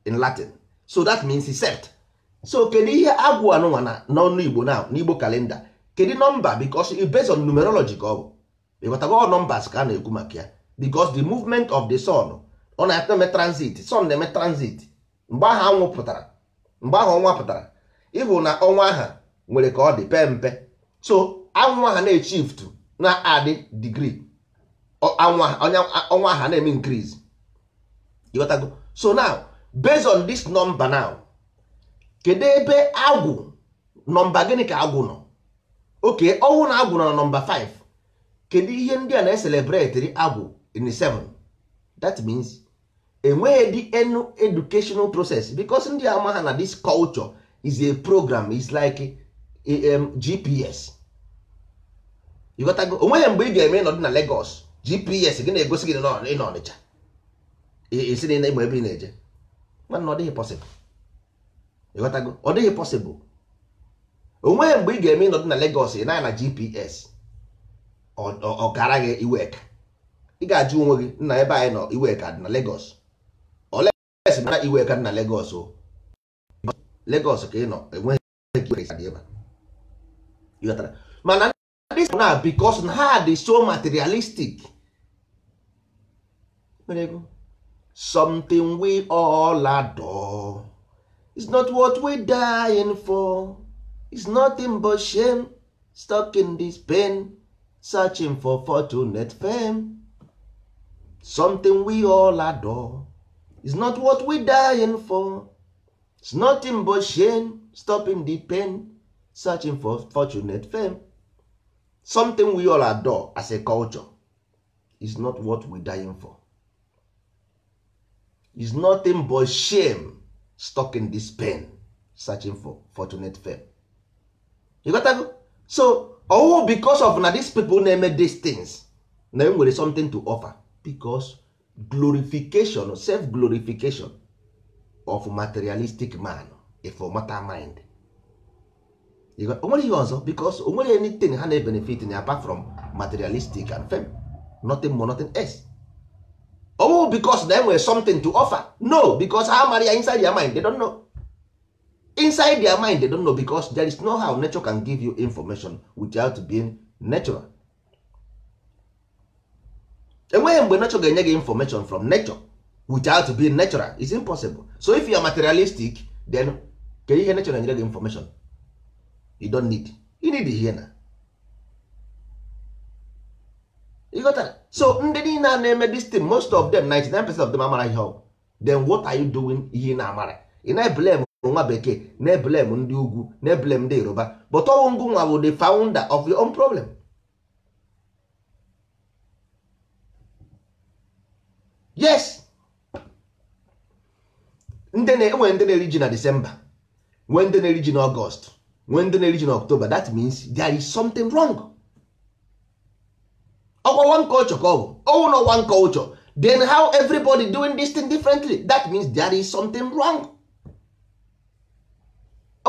Speaker 1: in Latin. So that means it's sept. So kedu ihe agwụ anụnwa na n'ọnụ Igbo now, n'Igbo calendar? Kedu number? Because it's based on numerology ka ọ bụ. Ịghọtago? All numbers ka a na-ekwu maka ya. Because the movement of the sun, ọ na-eme transit, sun na-eme transit. Mgbe ahụ anwụ pụtara, mgbe ahụ ọnwa pụtara, ịhụ na ọnwa ahụ nwere ka ọ dị pe mpe. So anwụ ahụ na-echift na adị degree, ọnwa ahụ na-eme increase. Ịghọtago? So now based on this number now, kedu ebe agwụ nọmba gịnị ka agwụ nọ? Okay, ọnwụ na agwụ nọ na nọmba 5, kedu ihe ndị a na-celebrate agwụ in 7? That means enweghị the educational process, because ndị ama ha na this culture is a program, is like a GPS. You got to go. Onweghị mgbe ị ga-eme nọdụ na Lagos GPS gị na-egosi gị nọ Ọnịcha isi na ime ebe ị na-eje, mana ọ dịghị possible. You got to go. Ọ dịghị possible. Onweghị mgbe ị ga-eme nọdụ na Lagos ị na GPS ọ gara gị Iweka. Ị ga-ajụ onwe gị, nna ebe anyị nọ Iweka dị na Lagos, olesi na Iweka dị na Lagos o Lagos ka ị nọ, enweghị ebe. You got to. Mana this now because ha dị so materialistic. Something we all adore. It's not what we're dying for. It's nothing but shame. Stuck in this pain, searching for fortunate fame. Something we all adore. It's not what we're dying for. It's nothing but shame. Stuck in the pain, searching for fortunate fame. Something we all adore as a culture is not what we're dying for. It's nothing but shame, stuck in this pain, searching for fortunate fame. You got that? So, because of now these people name these things, now there is something to offer, because glorification, self-glorification of materialistic man, a for matter mind. You got only also because only anything has a benefit in apart from materialistic and fame, nothing more, nothing else. Because there was something to offer. No, because how Maria inside their mind, they don't know. Inside their mind, they don't know, because there is no how nature can give you information without being natural. And when nature can get information from nature without being natural, it's impossible. So if you are materialistic, then can you hear nature and get information? You don't need. You need to hear now. You got that? So ndị niile a na-eme this thing, most of them, 99% of them amara ihe ọ. Then what are you doing ihe na amara? Ị na-eblame nwa bekee, na-eblame ndị ugwu, na-eblame ndị Yoruba, but ọwụ ngụ nwa bụ the founder of your own problem. Yes. Enwe ndị na-eri ji na December, nwee ndị na-eri ji na August, nwee ndị na-eri ji na October. That means there is something wrong. One culture, no one culture. Then how everybody doing this thing differently? That means there is something wrong.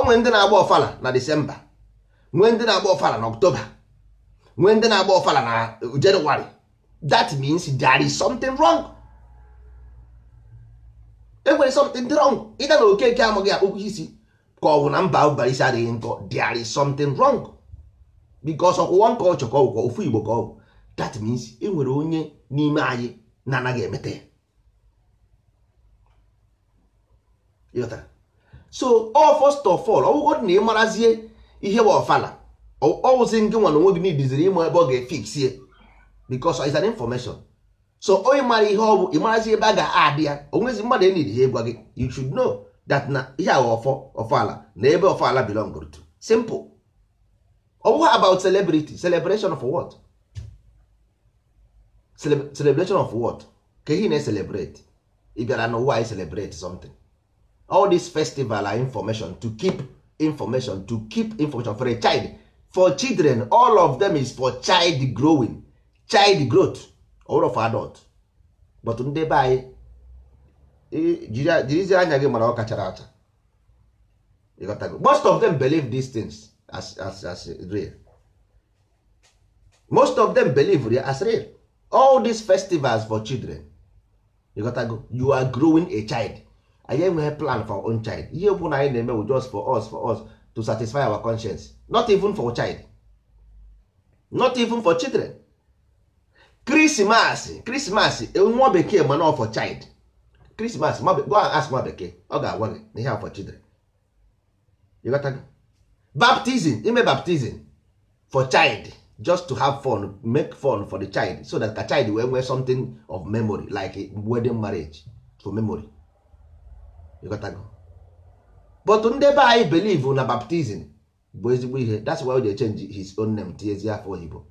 Speaker 1: When ndị na-agba ọfala na December, when ndị na-agba ọfala na October, when ndị na-agba ọfala na January, that means there is something wrong. There is something wrong. Either na okeke amaghị akpụkpọ isi ka ọ bụ na mba ụbara isi adịghị nkọ, there is something wrong. Because of one culture ka ọ bụ ofu Igbo ka ọ bụ. That means e nwere onye n'ime anyị na-anaghị emete. So first of all, ọwụgwọ na ịmarazie ihe bụ ọfala, ọwụzi nke nwa na onwe gị n'idiziri ịma ebe ọ ga-efix ye, because it's an information. So onye mara ihe ọ bụ, ịmarazie ebe a ga-adị ya, onwezi mmadụ enidi ihe gwa gị. You should know that na ihe a ọfala na ebe ọfala belong to. Simple. What about celebrity? Celebration for what? Celebration of what? Ka he na-celebrate? Ị bịara n'ụwa, I celebrate something. All this festival are information to keep information for a child. For children, all of them is for child growing, child growth, or of adult. But ndị be anyị jirizi anya gị mara ọ kachara acha. Most of them believe these things as real. Most of them believe it as real. All these festivals for children, you are growing a child. I have a plan for our own child. Ihe bụ na anyị na-eme just for us to satisfy our conscience. Not even for child. Not even for children. Christmas, nwa bekee mana for child. Christmas, go and ask nwa bekee. Ọ ga-agwa gị na ihe for children. You got to baptism, ime baptism for child. Just to have fun, make fun for the child, so that the child will wear something of memory, like a wedding marriage, for memory. You got to go. But ndị be anyị believe na baptism bụ ezigbo ihe. That's why o ji change his own name tinyezi afọ oyibo.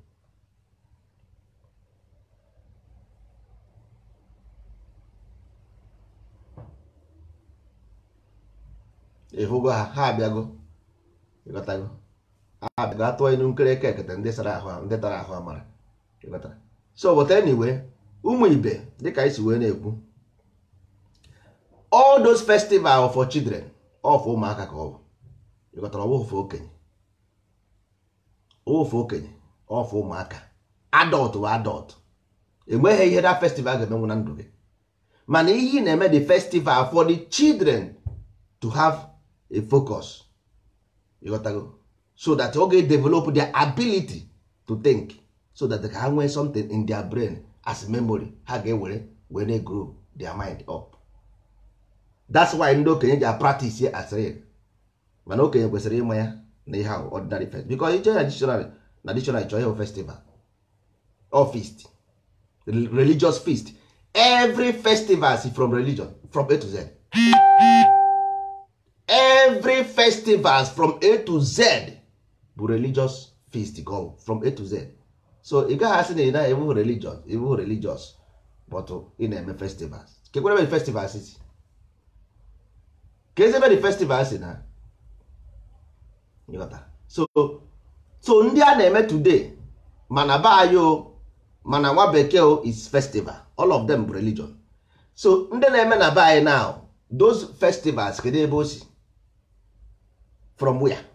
Speaker 1: ịhụgo ha abịago ịghọtago ha abịago atụọ inu nkirike ekete ndị sara ahụ ndị tara ahụ amara ịghọtara. So but anyway, ụmụ ibe dịka isi wee na-ekwu, all those festival for children of ụmụaka ka ọ bụ ịghọtara. Ọwụfe okenye of ụmụaka, adult bụ adult. Enweghị ihe that festival ga-emenwu na ndụ gị, mana ihe na-eme the festival for the children to have a focus, ịghọtago, so that ọ ga-develop their ability to think, so that they can nwee something in their brain as memory ha ga-ewere were grow their mind up. That's why ndị okenye ji practice ya as real, mana okenye kwesịrị ịma ya na ihe ahụ ordinary festival, because ije na dictionary chọọ ihe festival or feast, religious feast. Every festival is from religion, from A to Z. Every festival from A to Z bụ religious feast go from A to Z. So ị gaghị asị na ị na-ewu religion, iwu religious, but ị na-eme festivals. Kekwere ebe festivals isi? Kezi ebe festivals na? So ndị a na-eme today, mana bayo, mana nwa bekee is festival. All of them bụ religion. So ndị na-eme na bayo now, those festivals kedu ebe o si? From where?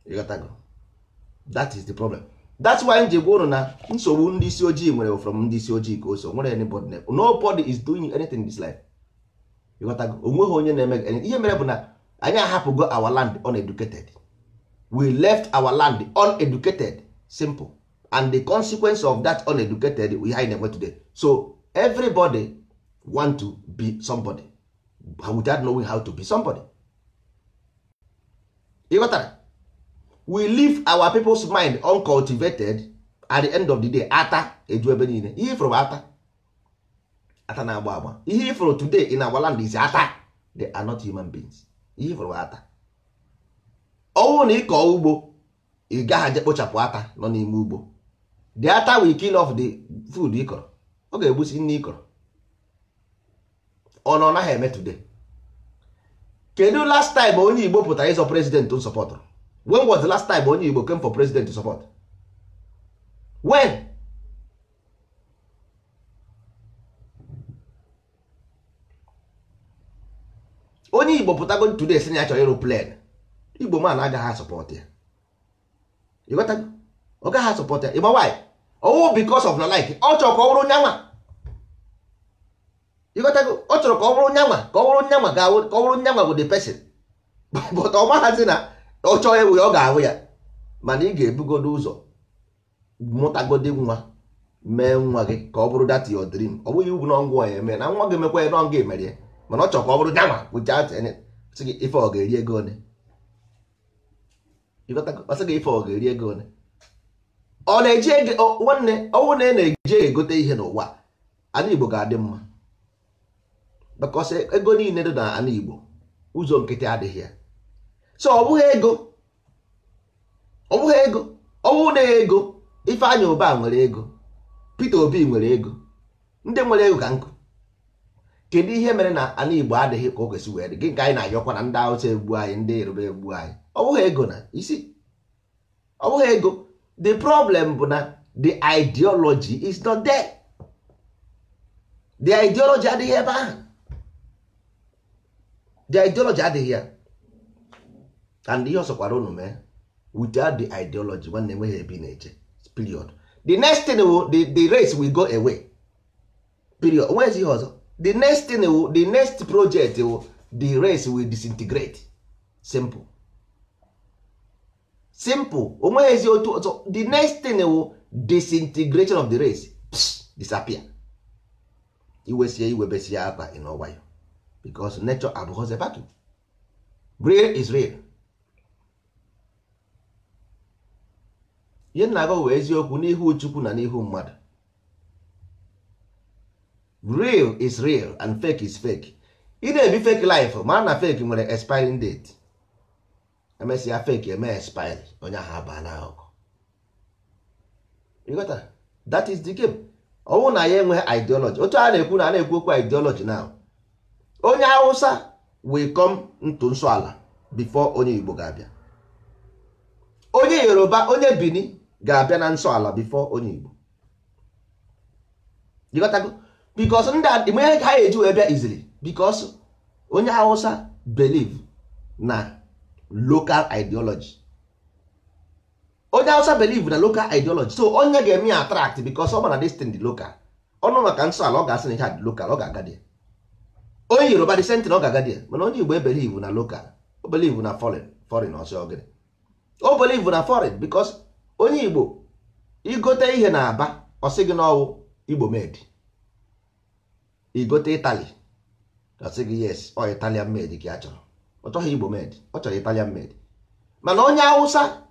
Speaker 1: You got to go. That is the problem. That's why nje gwa unu na nsogbu ndị isi ojii nwere from ndị isi ojii ka o so nwere anybody. Nobody is doing anything in this life. You got to go. Onweghị onye na-eme ihe mere bụ na anyị ahapụgo our land uneducated. We left our land uneducated. Simple. And the consequence of that uneducated we have in today. So everybody want to be somebody without knowing how to be somebody. You got that? We leave our people's mind uncultivated. At the end of the day, ata eju ebe niile. Ihe from ata na-agba agba. Ihe from today in our land is ata. They are not human beings. Ihe from ata. Ọwụ na ịkọ ugbo, ị gaghị je kpochapụ ata nọ n'ime ugbo. The ata will kill off the food ị kọrọ. Ọ ga-egbusi nne ị kọrọ. Ọ nọ naghị eme today. Kedu last time onye Igbo pụtara ịzọ president to support? When was the last time onye Igbo came for president to support? When? Onye Igbo pụtago today sị na ya chọrọ aeroplane. Igbo man agaghị support ya. You got to? Ọ gaghị support ya. Igbo why? Oh, because of na like. Ọ chọrọ ka ọ bụrụ nyanwa. You got to? Ọ chọrọ ka ọ bụrụ nyanwa, ka ọ bụrụ nyanwa, ka ọ bụrụ nyanwa with the person. But ọ maghịzi na ọ chọọ ewu ọ ga-ahụ ya. Mana ị ga-ebugodo ụzọ mụtagodi nwa, mee nwa gị ka ọ bụrụ that your dream. Ọ bụghị ugwu na ngwa ya eme na nwa gị emekwa ya na ọ ga-emeri ya. Mana ọ chọrọ ka ọ bụrụ nyanwa without any sị gị ife ọ ga-eri ego one. You got to? Ọ sị gị ife ọ ga-eri ego one. Ọ na-eji ego nwanne ọwụ na-eji egote ihe n'ụwa. Ana Igbo ga-adị mma. Because ego niile dị na ana Igbo ụzọ nkịtị adịghị ya. So ọ bụghị ego, ọ bụghụ na ego. Ifeanyi Ụba nwere ego, Peter Obi nwere ego, ndị nwere ego ka nkụ. Kedu ihe mere na ana Igbo adịghị ka ọ kwesị wee dị? Gị ka anyị na-ayọkwa na ndị Hausa egbu anyị, ndị Yoruba egbu anyị. Ọ bụghị ego na isi, ọ bụghị ego. The problem bụ na the ideology is not there. The ideology adịghị ebe ahụ. The ideology adịghị ya. And ihe ọsọkwara unu mee without the ideology nwanne enweghị ebe na-eche. Period. The next thing the race will go away. Period. Onwezi ihe ọzọ. The next thing the next project the race will disintegrate. Simple. Simple. Onwezi otu ọzọ. The next thing disintegration of the race. Disappear. Iwesie iwebesie akwa in ọgwayo. Because nature abhors a battle. Real is real. Ihe na-agba wee eziokwu n'ihu Chukwu na n'ihu mmadụ. Real is real and fake is fake. Ị na-ebi fake life ma na fake nwere expiring date. emesịa fake eme expire onye ahụ aba na ọkụ. You got that? That is the game. Ọwụ na ya enweghị ideology. Otu a na-ekwu na na-ekwu okwu ideology now. Onye Hausa will come into nsọ ala before onye Igbo ga-abịa. Onye Yoruba, onye Bini ga-abịa na nsọ ala before onye Igbo. You got that? Because ndị ha eji wee bịa easily. Because onye Hausa believe na local ideology. Onye Hausa believe na local ideology. So onye ga-eme attract because ọ mana this thing dị local. Ọnụ maka nsọ ala ọ ga-asị na ihe dị local, ọ ga-aga dị. Onye Yoruba dị senti na ọ ga-aga dị. Mana onye Igbo believe na local. O believe na foreign ọsọ ogene. O believe na foreign because onye Igbo igote ihe na Aba ọ sị gị na ọwụ Igbo made. Igote Italy ọ sị gị yes, ọ Italian made ka a chọrọ. Ọ chọghị Igbo made, ọ chọrọ Italian made. Mana onye Hausa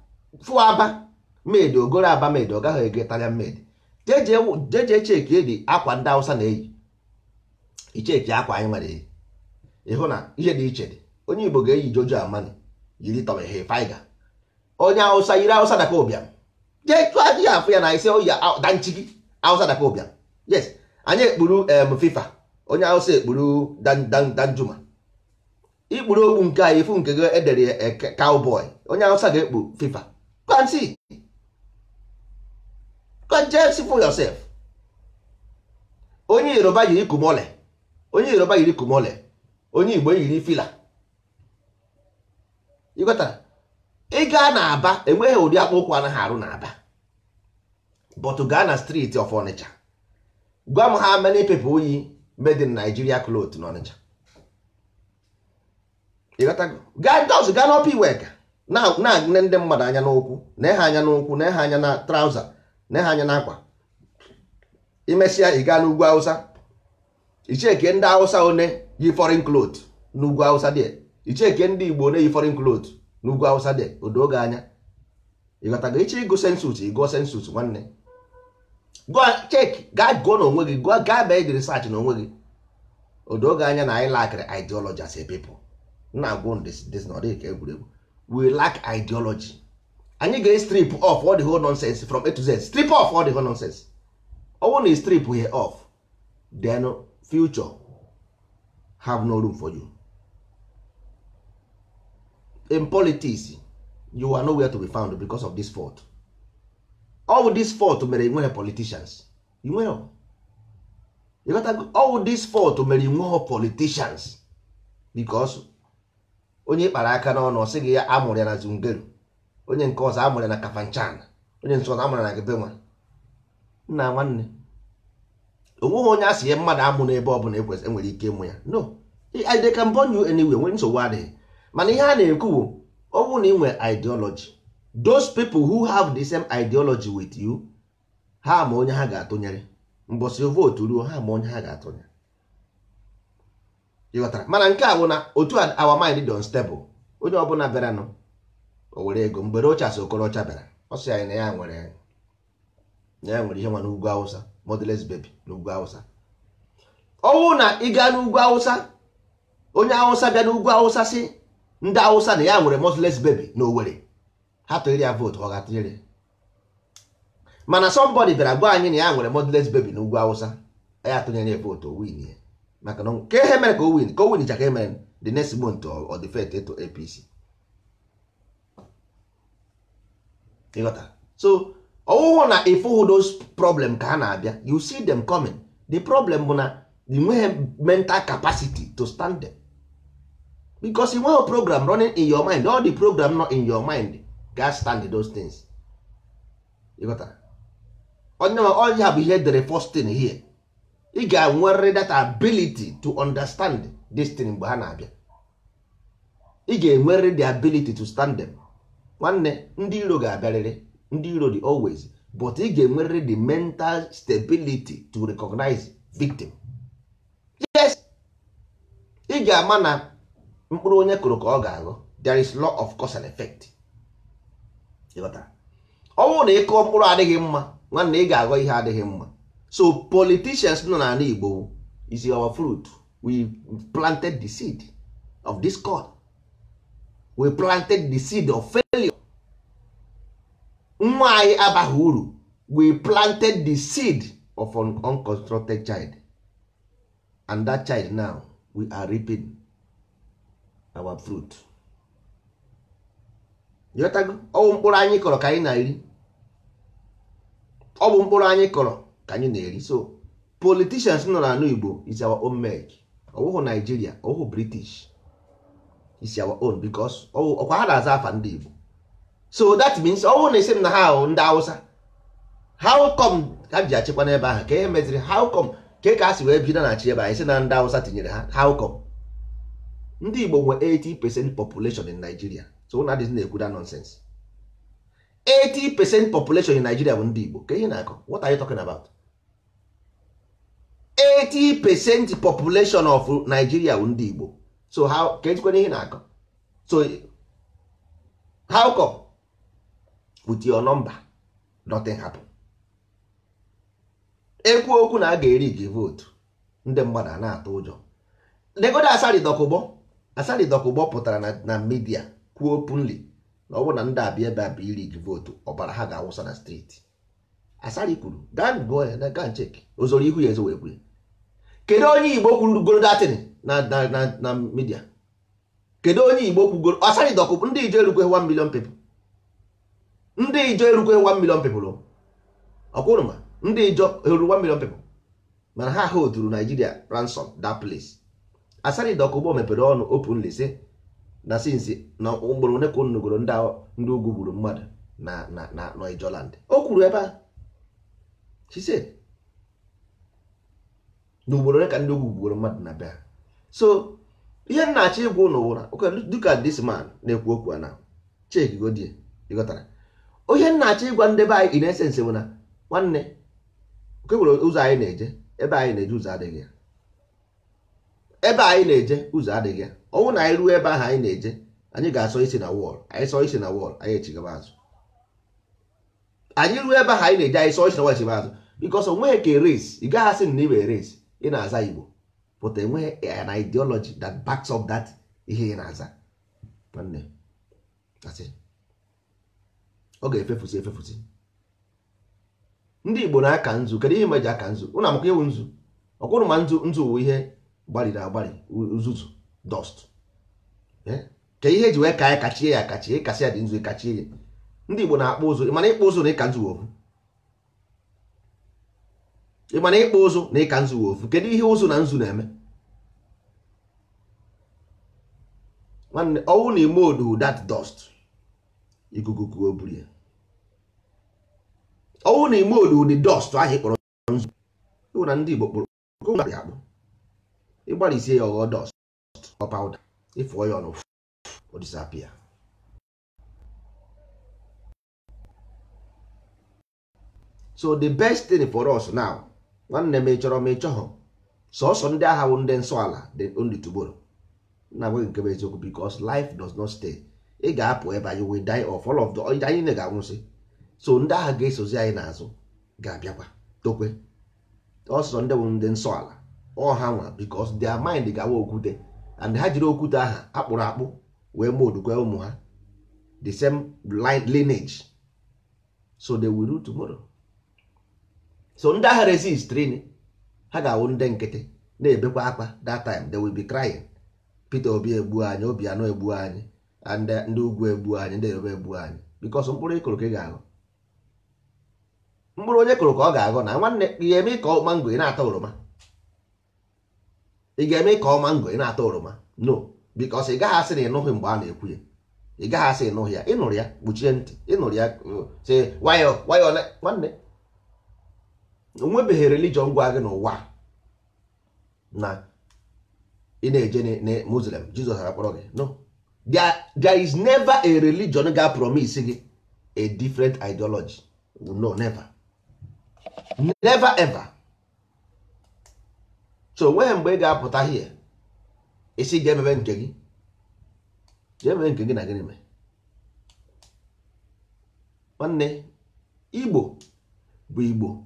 Speaker 1: fụ Aba made, ogoro Aba made, ọ gaghị ego Italian made. Jeje cheki edi akwa ndị Hausa na-eyi. Icheki akwa anyị nwere eyi. Ịhụ na ihe dị iche dị. Onye Igbo ga-eyi Jojo Amani yiri Tommy Faiga. Onye Hausa yiri Hausa daka ụbịam. Jee tụọ adịghị afụ ya na isi oya danchi gị Hausa daka ụbịam. Yes, anyị ekpuru FIFA. Onye Hausa ekpuru Danjuma. Ikpuru okpu nke a ifu nke gị edere cowboy. Onye Hausa ga-ekpu FIFA. Go and see. Go and just see for yourself. Onye Yoruba yiri kumole. Onye Yoruba yiri kumole. Onye Igbo yiri fila. Ịghọtara? Ị gaa na Aba enweghị ụdị akpụ ụkwụ anaghị arụ na Aba. But gaa na street of Onitsha. Gwa m how many people yi made in Nigeria cloth n'Onitsha. Ịghọtago? Gaa n'ọpụ iweka. Na ndị mmadụ anya n'ụkwụ, na ha anya n'ụkwụ, na ha anya na trouser, na ha anya n'akwa. Imesịa ị gaa n'ugwu Hausa. Icheke ndị Hausa one yi foreign cloth n'ugwu Hausa dị. Icheke ndị Igbo one yi foreign cloth n'ugwu Hausa dị. Odoge anya. Ịghọtago? Iche ịgụ sensus, ịgụọ sensus nwanne. Go check, gaa gụọ n'onwe gị, gaa bee the research n'onwe gị. Odoge anya na anyị lack ideology as a people. Na-agwụ this na ọ dịghị ka egwuregwu. We lack ideology. Anyị ga-strip off all the whole nonsense from A to Z. Strip off all the whole nonsense. Ọ na strip here off, then future have no room for you. In politics, you are nowhere to be found because of this fault. All this fault mere inweghị politicians. All this fault mere inweghị politicians because onye kpara aka n'ọnụ ọ sị gị ya amụrụ ya na Zungeru, onye nke ọzọ amụrụ ya na Kafanchan, onye nke ọzọ amụrụ na Gebenwa. Nna nwanne, onweghị onye asị ya mmadụ amụ n'ebe ọ bụla enwere ike ịmụ ya. No, they can burn you anyway, nwere nsogbu adịghị. Mana ihe a na-ekwu ọ bụrụ na ị nwere ideology, those people who have the same ideology with you, ha ma onye ha ga-atụnyere. Mbọsị vote ruo, ha ma onye ha ga-atụnyere. Mana nke a bụ na otu our mind dị unstable. Onye ọbụla bịara nọ o were ego. Mgbere Ochasị Okorocha bịara, ọ sị anyị na ya nwere ihe nwa n'ugwu Hausa, motherless baby n'ugwu Hausa. Ọwụ na ị gaa n'ugwu Hausa, onye Hausa bịa n'ugwu Hausa sị ndị Hausa na ya nwere motherless baby na Owerri, ha tụnyere ya vote, ọ ga-atụnyere. Mana somebody bịara gwa anyị na ya nwere motherless baby n'ugwu Hausa, ya atụnyere ya vote, o win ya. Maka na ke ihe mere ka o win chaka mere the next month or the fate to APC. So ọwụhụ na ifu those problem ka ha na-abịa, you see them coming. The problem bụ na you nweghị mental capacity to stand them. Because you want a program running in your mind, all the program not in your mind can stand those things. Onye ha bụ ihe dere first thing here. Ị ga-enwerịrị that ability to understand this thing mgbe ha na-abịa. Ị ga-enwerịrị the ability to stand them. Nwanne, ndị iro ga-abịarịrị, ndị iro dị always, but ị ga-enwerịrị the mental stability to recognize victim. Yes, ị ga-ama na mkpụrụ onye kụrụ ka ọ ga-aghọ. There is law of cause and effect. Ọ bụrụ na ịkụọ mkpụrụ adịghị mma, nwanne ị ga-aghọ ihe adịghị mma. So politicians nọ n'ala Igbo is our fruit. We planted the seed of discord. we planted the seed of failure. Nwa anyị abaghị uru, we planted the seed of an unconstructed child, and that child now we are reaping our fruit. Yotago, ọ bụ mkpụrụ anyị kọrọ ka anyị na-eri. Ọ bụ mkpụrụ anyị kọrọ ka anyị na-eri. So politicians nọ n'ala Igbo is our own make. Ọwụhụ Nigeria, ọwụhụ British, is our own, because ọkwa ha na-aza afa ndị Igbo. So that means ọwụhụ na-esi m na ha ahụ ndị Hausa, how come ha ji achịkwa n'ebe ahụ? Ka ihe meziri, how come ka a si wee bido na-achị ebe ahụ isi na ndị Hausa tinyere ha? How come? Ndị Igbo nwere 80% population in Nigeria. So na adịghị na-ekwu that nonsense. 80% population in Nigeria bụ ndị Igbo. Ka ihe na-akọ? What are you talking about? 80% population of Nigeria bụ ndị Igbo. So how ka ejikwana ihe na-akọ? So how come with your number nothing happen? Ekwu okwu na a ga-eri gị vote, ndị mmadụ a na-atụ ụjọ. Legodo Asari Dokubo pụtara na media kwuo openly na ọ bụ na ndị abịa ebe a bụ iri gị vote, ọbara ha ga-awụsa na street. Asari kwuru, gaa check. Ozoro ihu ya ezo wee kwuru. Kedu onye Igbo kwuru goro datin na media? Kedu onye Igbo kwugoro? Asari Dokubo, ndị Ijo erukwe 1 million people. Ndị Ijo erukwe 1 million people. Ọkwụrụ ma ndị Ijo eru 1 million people. Mana ha holduru Nigeria ransom that place. Asari Dokubo mepere ọnụ openly say na since na ugboro one ka nnugoro ndị ugwu gburu mmadụ na Ijoland. O kwuru ebe a. She said na ugboro one ka ndị ugwu gburu mmadụ na be ha. So ihe nna-achọ igwu n'ụwa, okay, look at this man na-ekwu okwu a na check go die, ịghọtara? Ihe nna-achọ ịgwa ndị be anyị in essence bụ na nwanne, nke nwere ụzọ anyị na-eje, ebe anyị na-eje ụzọ adịghị ya. Ebe anyị na-eje ụzọ adịghị ya. Ọnwụ na anyị ruo ebe ahụ anyị na-eje, anyị ga-asọ isi na wall. Anyị sọ isi na wall, anyị echigaba azụ. Anyị ruo ebe ahụ anyị na-eje, anyị sọ isi na wall, echigaba azụ. Because onweghị ka race, ị gaghị asị na ibe race ị na-aza Igbo, but enweghị an ideology that backs up that ihe ị na-aza. Nwanne, that's it. Ọ ga-efefusi. Ndị Igbo na-aka nzu. Kedu ihe meji aka nzu? Ụnụ amakwa ewu nzu. Ọkwụrụ ma nzu wụ ihe gbariri agbari, uzuzu, dust. Ka ihe eji wee ka ya kachie ya akachie, ịkasị ya dị nzu ịkachie ya. Ndị Igbo na-akpụ ụzụ. Ịmana ịkpụ ụzụ na ịka nzu ofu. Ịmana ịkpụ ụzụ na ịka nzu ofu. Kedu ihe ụzụ na nzu na-eme? Nwanne, ọwụ na ime odu that dust, ikuku kuo buru ya. Ọwụ na ime odu the dust ahụ kpọrọ nzu. Ịwụ na ndị Igbo kpọrọ akpụ. Ịgbarisie ya ọghọ dust or powder, ịfụọ ya ọnụ, o disappear. So the best thing for us now, nwanne m chọrọ m ịchọghọ, sọsọ ndị agha wụ ndị nsọ ala, the only tomorrow. Na nweghị nke bụ eziokwu, because life does not stay. Ị ga-apụ ebe anyị will die of all of the anyị na-ga-anwụsị. So ndị agha ga-esozi anyị n'azụ ga-abịakwa tokwe. Ọsọ ndị wụ ndị nsọ ala, ọ ha nwa, because their mind ga-awa okwute, and ha jiri okwute aha akpụrụ akpụ wee modukwe ụmụ ha the same lineage, so they will rule tomorrow. So ndị agha resist training, ha ga-awụ ndị nkịtị na-ebekwa akwa. That time they will be crying, Peter Obi egbu anyị, Obianọ egbu anyị, and ndị ugwu egbu anyị, ndị Yoruba egbu anyị, because mkpụrụ ịkụrụ ka ị ga-aghọ. Mkpụrụ onye kụrụ ka ọ ga-aghọ. Na nwanne, ị ga-eme ka mango ị na-ata oroma? Ị ga-eme ka mango ị na-ata oroma? No, because ị gaghị asị na ịnụghị mgbe a na-ekwu ya. Ị gaghị asị ịnụghị ya. Ịnụrụ ya, kpuchie ntị. Ịnụrụ ya, sị nwayọọ. Nwanne, onwebeghị religion gwa gị n'ụwa na ị na-eje na Muslim Jizọs akpọrọ gị. No, there is never a religion ga promise gị a different ideology. No, never ever. So nwee mgbe ị ga-apụta here isi ga-emebe nke gị, na gịnị mee? Nwanne, Igbo bụ Igbo.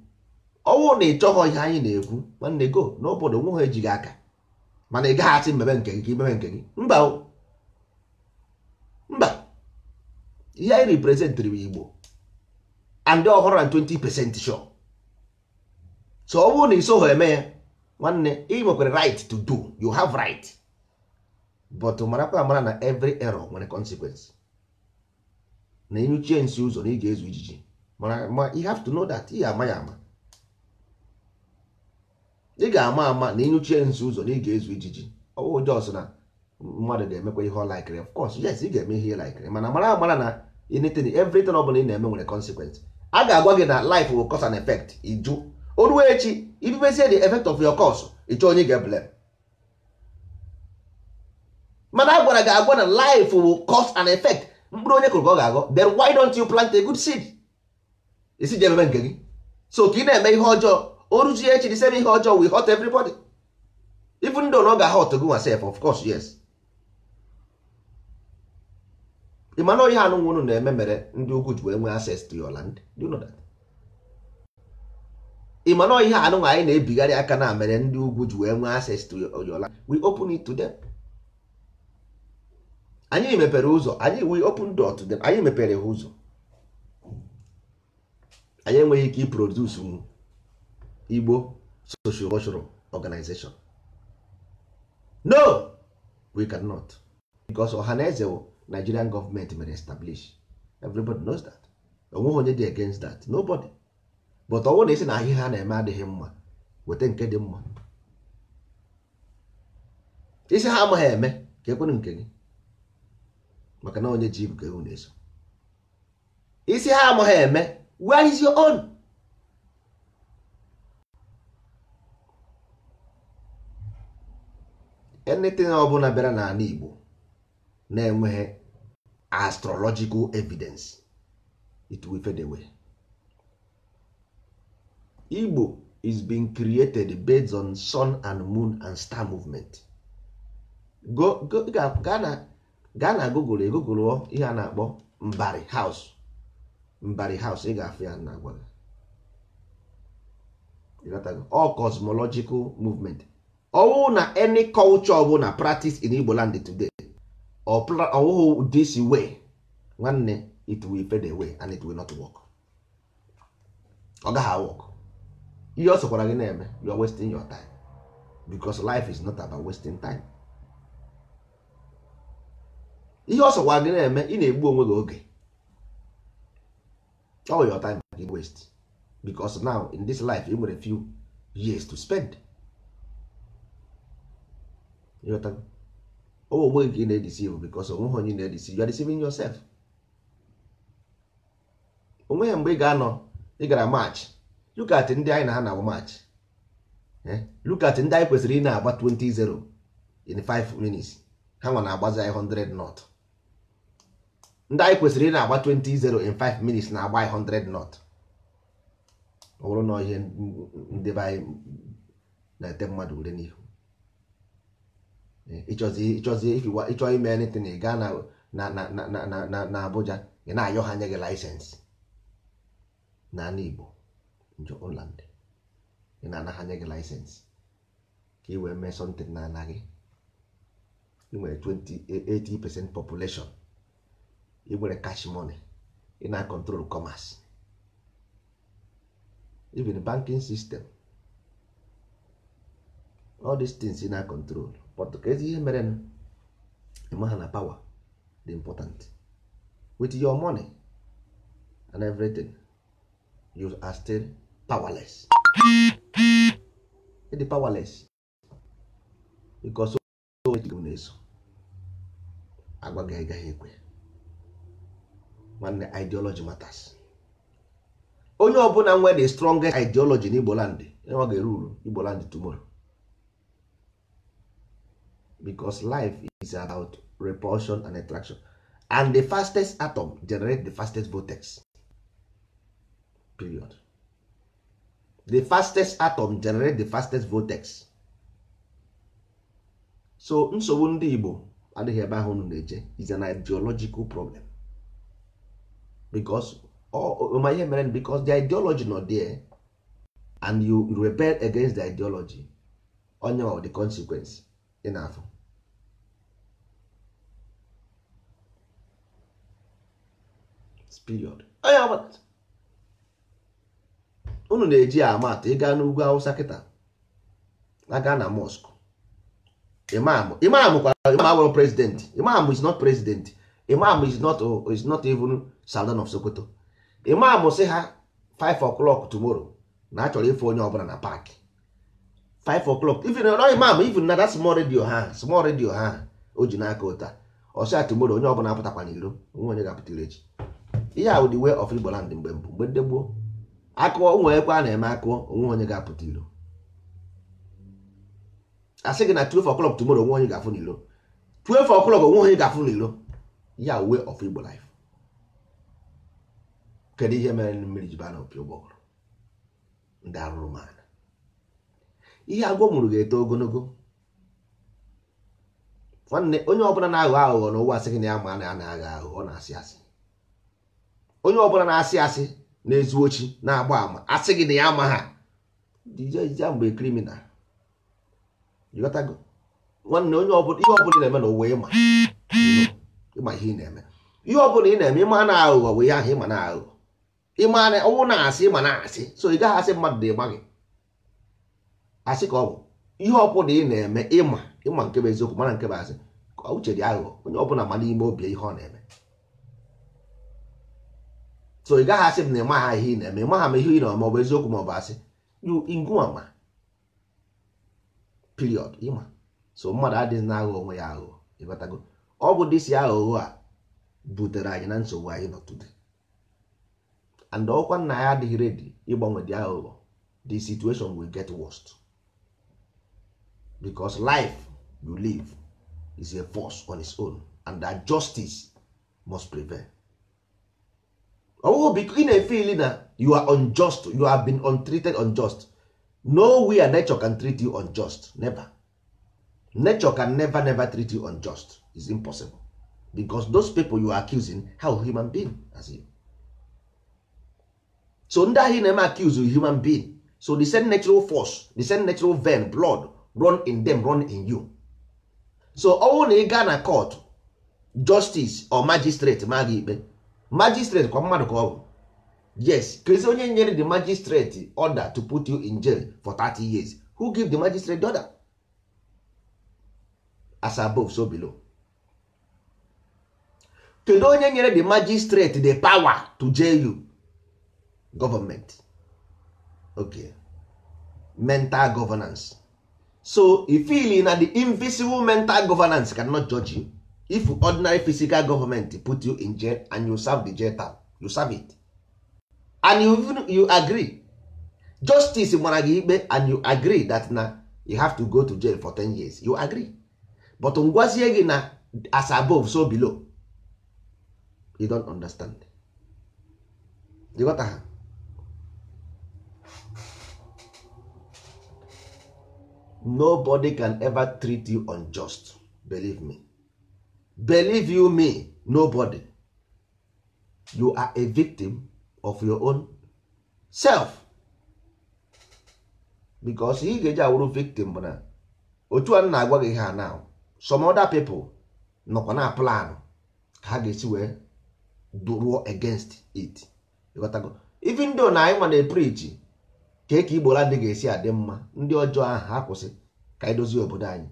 Speaker 1: Ọwụ na ịchọghọ ihe anyị na-ekwu, nwanne, go n'obodo nweghị ejighị aka, mana ị gaghị asị mmebe nke gị ka imebe nke gị. Mba, mba, ihe anyị representịrị bụ Igbo and 120% sure. So ọ bụrụ na iso ha eme ya nwanne, ị nwekwara right to do, you have right, but marakwa amara na every error nwere consequence. Na inyuchie nsi ụzọ na ị ga-ezu ijiji, ma you have to know that. Ị ga-ama ya ama, ị ga-ama ama na inyuchie nsi ụzọ na ị ga-ezu ijiji. Ọwụ jos na mmadụ ga-emekwa ihe ọ laikiri, of course yes, ị ga-eme ihe laikiri, mana mara amara na anything, everything ọ bụla ị na-eme nwere consequence. A ga-agwa gị na life will cause an effect, iju oruo echi ibibezie the effect of your cause, ịchọ onye ga-eblem. Mana a gwara gị agwa na life will cause an effect, mkpụrụ onye kụrụ ka ọ ga-agọ, then why don't you plant a good seed? Isi ji ememe nke gị. So ka ị na-eme ihe ọjọọ, oruzie echi the same ihe ọjọọ will hurt everybody, even though na ọ ga-hurt gị nwa self, of course yes. ị ma na ihe anụ nwụrụ na-eme mere ndị ugwu ji wee nwee access to your land, do you know that? ị ma na ihe anụ nwa anyị na-ebigharị aka na mere ndị ugwu ji wee nwee access to your land, we open it to them. Anyị mepere ụzọ, we open door to them, anyị mepere ha ụzọ. Anyị enweghị ike iproduce Igbo socio-cultural organization, no, we cannot, because ọhaneze Nigerian government may establish, everybody knows that. Onweghị onye dị against that, nobody. But ọwụ na isi na ihe ha na-eme adịghị mma, weta nke dị mma. Isi ha amaghị eme ka ekwenu nke gị, maka na onye ji ibu ka ewu na-eso. Isi ha amaghị eme, where is your own? Anything ọbụla bịara n'ala Igbo na-enweghị astrological evidence, it will fade away. Igbo is being created based on sun and moon and star movement. Gaa na Google ihe a na-akpọ Mbari House. Mbari House, ị ga-afụ ya na agwa gị. All cosmological movement. Ọwụ na any culture ọbụla practice in Igbo land today, or this way, nwanne, it will fade away and it will not work. Ọ gaghị work. Ihe ọsọ kwara gị na-eme, you are wasting your time, because life is not about wasting time. Ihe ọsọ kwara gị na-eme, ị na-egbu onwe gị oge. All your time you waste, because now in this life you nwere few years to spend. Onwe gị na-edeceive, because onweghị onye na-edeceive, you are deceiving yourself. Onweghị mgbe ị ga-anọ, ị gara march, look at ndị anyị na ha na march, look at ndị anyị kwesịrị ị na-agba 20-0 in 5 minutes, ha nwa na-agbazi 100 knot. Ndị anyị kwesịrị ị na-agba 20-0 in 5 minutes na-agba 100 knot. Ọ bụrụ na ihe ndị be anyị na-ete mmadụ ure n'ihu. Ịchọzi ime anything, ị gaa na Abuja, ị na-ayọ ha nye gị license. N'ala Igbo, your own land, ị na-ana ha nye gị license ka ị wee mee something n'ala gị. Ị nwere 80% population, ị nwere cash money, ị na-control commerce, even banking system, all these things ị na-control. But ka ezi ihe mere ịma ha na power dị important. With your money and everything, you are still powerless. You're powerless because so na-eso agwa gị agaghị ekwe. Nwanne, ideology matters. Onye ọbụla nwere the strongest ideology n'Igbo land, ọ ga-eruru Igbo land tomorrow, because life is about repulsion and attraction, and the fastest atom generates the fastest vortex, period. The fastest atom generates the fastest vortex. So nsogbu ndị Igbo adịghị ebe ahụ unu na-eje, is an ideological problem, because ihe mere, because the ideology not there and you rebel against the ideology, onye of the consequence in afọ. period. Unu na-eji amatụ ịga n'ugwu Awụsa kịta aga na mosque imam abụrụ president. Imam is not president. Imam is not even Sultan of Sokoto. Imam sị ha 5 o'clock tomorrow na achọrọ ịfụ onye ọbụla na park 5 o'clock. Even na that small radio ha o ji n'aka ụta ọsịa tomorrow onye ọbụla apụtakwa n'iro, onwe onye ga-apụta echi. Ihe ahụ the way of Igbo land mgbe ndị gboo akụọ nwekwa a na-eme akụọ, onwe onye ga-apụta iro. Asị gị na 12 o'clock tomorrow onwe onye ga-afụ n'iro, 12 o'clock onwe onye ga-afụ n'iro. Ya way of Igbo life. Kedu ihe mere mmiri ji baa n'opi ụgbọgụrụ ndị arụrụ mana ihe agwọ mụrụ ga-eto ogologo. Nwanne onye ọbụla na-aghọ aghụghọ n'ụwa asị gị na ya ma na-aghọ aghụghọ, na-asị asị. Onye ọbụla na-asị asị na-ezu ochi na-agba ama asị gị na ya ama ha dija mgbe kriminal. Nwanne onye ọbụla ihe ọbụla na-eme n'ụwa ịma ihe ị na-eme. Ihe ọbụla ị na-eme ịma na aghụghọ bụ ihe ahụ ịma na aghụghọ. Ịma na ọnwụ na-asị ịma na-asị, so ị gaghị asị mmadụ na ịma gị asị ka ọ bụ ihe ọbụla ị na-eme ịma nke bụ eziokwu mana nke bụ asị ka uche dị aghụghọ. Onye ọbụla ma n'ime obi ihe ọ na-eme, so ị gaghị asị m na ịma ha ihe ị na-eme, ịma ha ma ihe ị na-eme ọ bụ eziokwu ma ọ bụ asị ngụama period ịma. So mmadụ adịghị na-aghọ onwe ya aghụghọ. Ịghọtago? Ọ bụ dịsi aghụghọ a butere anyị na nsogbu anyị nọ today. And ọkwa nna ya adịghị ready ịgbanwe dị aghụghọ, the situation will get worst. Because life you live is a force on its own, and that justice must prevail. Oh, because in a feeling that you are unjust, you have been untreated unjust. Nowhere nature can treat you unjust. Never. Nature can never treat you unjust. It's impossible. Because those people you are accusing are human being as you. So under him accuse you human being. So the same natural force, the same natural vein, blood run in them, run in you. So all in Ghana court, justice or magistrate, magistrate kwa mmadụ ka ọ bụ. Yes, because onye nyere the magistrate order to put you in jail for 30 years. Who give the magistrate the order? As above, so below. Kedu onye nyere the magistrate the power to jail you? Government. Okay. Mental governance. So if feeling that the invisible mental governance cannot judge you, if ordinary physical government put you in jail and you serve the jail term, you serve it, and you agree, justice and you agree that now you have to go to jail for 10 years, you agree. But ngwazie gị na as above so below, you don't understand. You got that? Nobody can ever treat you unjust. Believe me. Believe you me, nobody. You are a victim of your own self. Because he ga-eji awụrụ victim bụ na otu a na-agwa gị ha now. Some other people nọkwa na plan ha ga-esi wee ruo against it. Even though na anyị nwa na-preach ka Igbo land ga-esi adị mma, ndị ọjọọ ahụ ha kwụsị ka anyị dozie obodo anyị.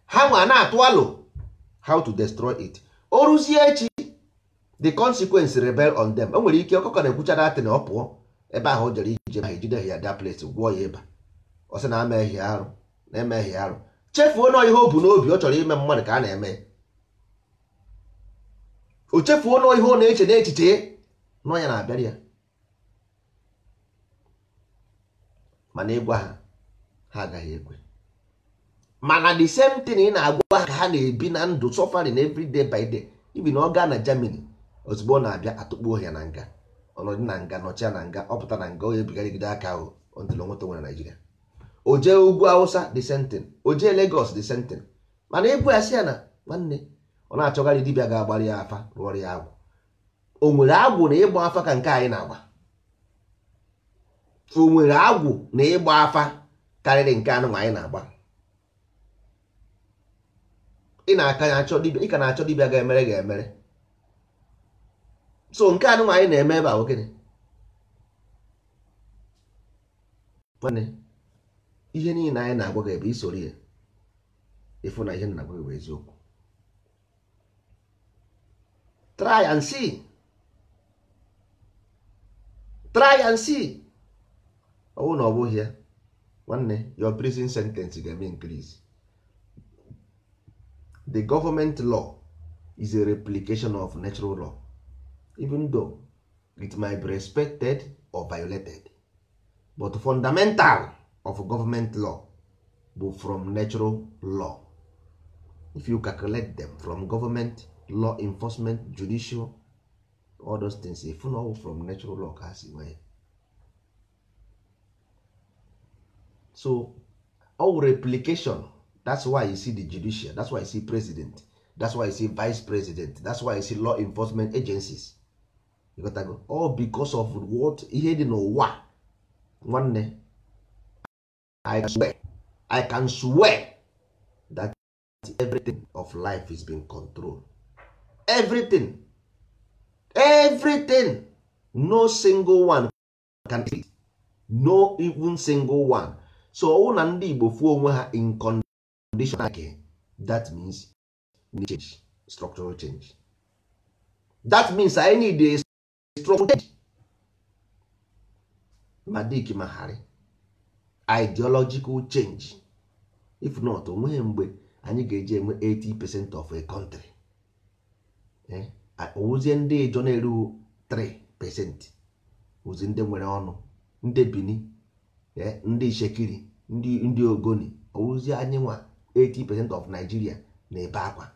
Speaker 1: Ha nwa na-atụ alo how to destroy it. O ruzie echi, the consequence rebel on them. O nwere ike ọkụkọ na-ekwucha datị na ọ pụọ ebe ahụ o jere ije ma ejide ya that place gwụọ ya ebe ọ sị na amehie arụ na-emehie arụ. Chefuo na ihe o bu n'obi ọ chọrọ ime mmadụ ka a na-eme. O chefuo na ihe ọ na-eche n'echiche nọ ya na-abịara ya. Mana ịgwa ha agaghị ekwe. Mana the same thing ị na-agwa ha ka ha na-ebi na ndụ suffering every day by day. Ibi na ọ gaa na Germany ozugbo ọ na-abịa atụkpuo ya na nga, ọnọdụ na nga, nọchia na nga, ọ pụta na nga, onye bigharịgide aka ahụ ntụlụ nweta nwere Nigeria. O jee ugwu Hausa the same thing, o jee Lagos the same thing. Mana egwu ya si ya na nwanne ọ na-achọgharị dibịa ga-agbara ya afa rụọrọ ya agwụ. O nwere agwụ na ịgba afa ka nke anyị na-agba? O nwere agwụ na ịgba afa karịrị nke anụ anyị na-agba? Ị na-aka ya achọ dibịa, ị ka na-achọ dibịa ga-emere ga-emere. so nke anụ anyị na-eme ebe a okene ihe niile anyị na-agwa gị ebe isoro ya ịfụ na ihe na-agwa gị bụ eziokwu. Try and see. Try and see. Oh no, over here. One day, your prison sentence ga increase. The government law is a replication of natural law, even though it might be respected or violated. But the fundamental of government law but from natural law. If you calculate them from government, law enforcement, judicial, all those things, if you know from natural law, so all replication, that's why you see the judicial, that's why you see president, that's why you see vice president, that's why you see law enforcement agencies. You got to go all because of what he didn't know what one day. I can swear that everything of life is being controlled. Everything, no single one can do it. No even single one. So na ndị Igbo fuo onwe ha in condition again, that means change, structural change. That means I need a structural change. Madiki Mahari, ideological change. If not, onweghị mgbe anyị ga-eji enwe 80% of a country. Ozie ndị ejo na-eru 3%, ozi ndị nwere ọnụ, ndị Bini, ndị Ishekiri, ndị Ogoni, ozi anyị nwa 80% of Nigeria na-ebe akwa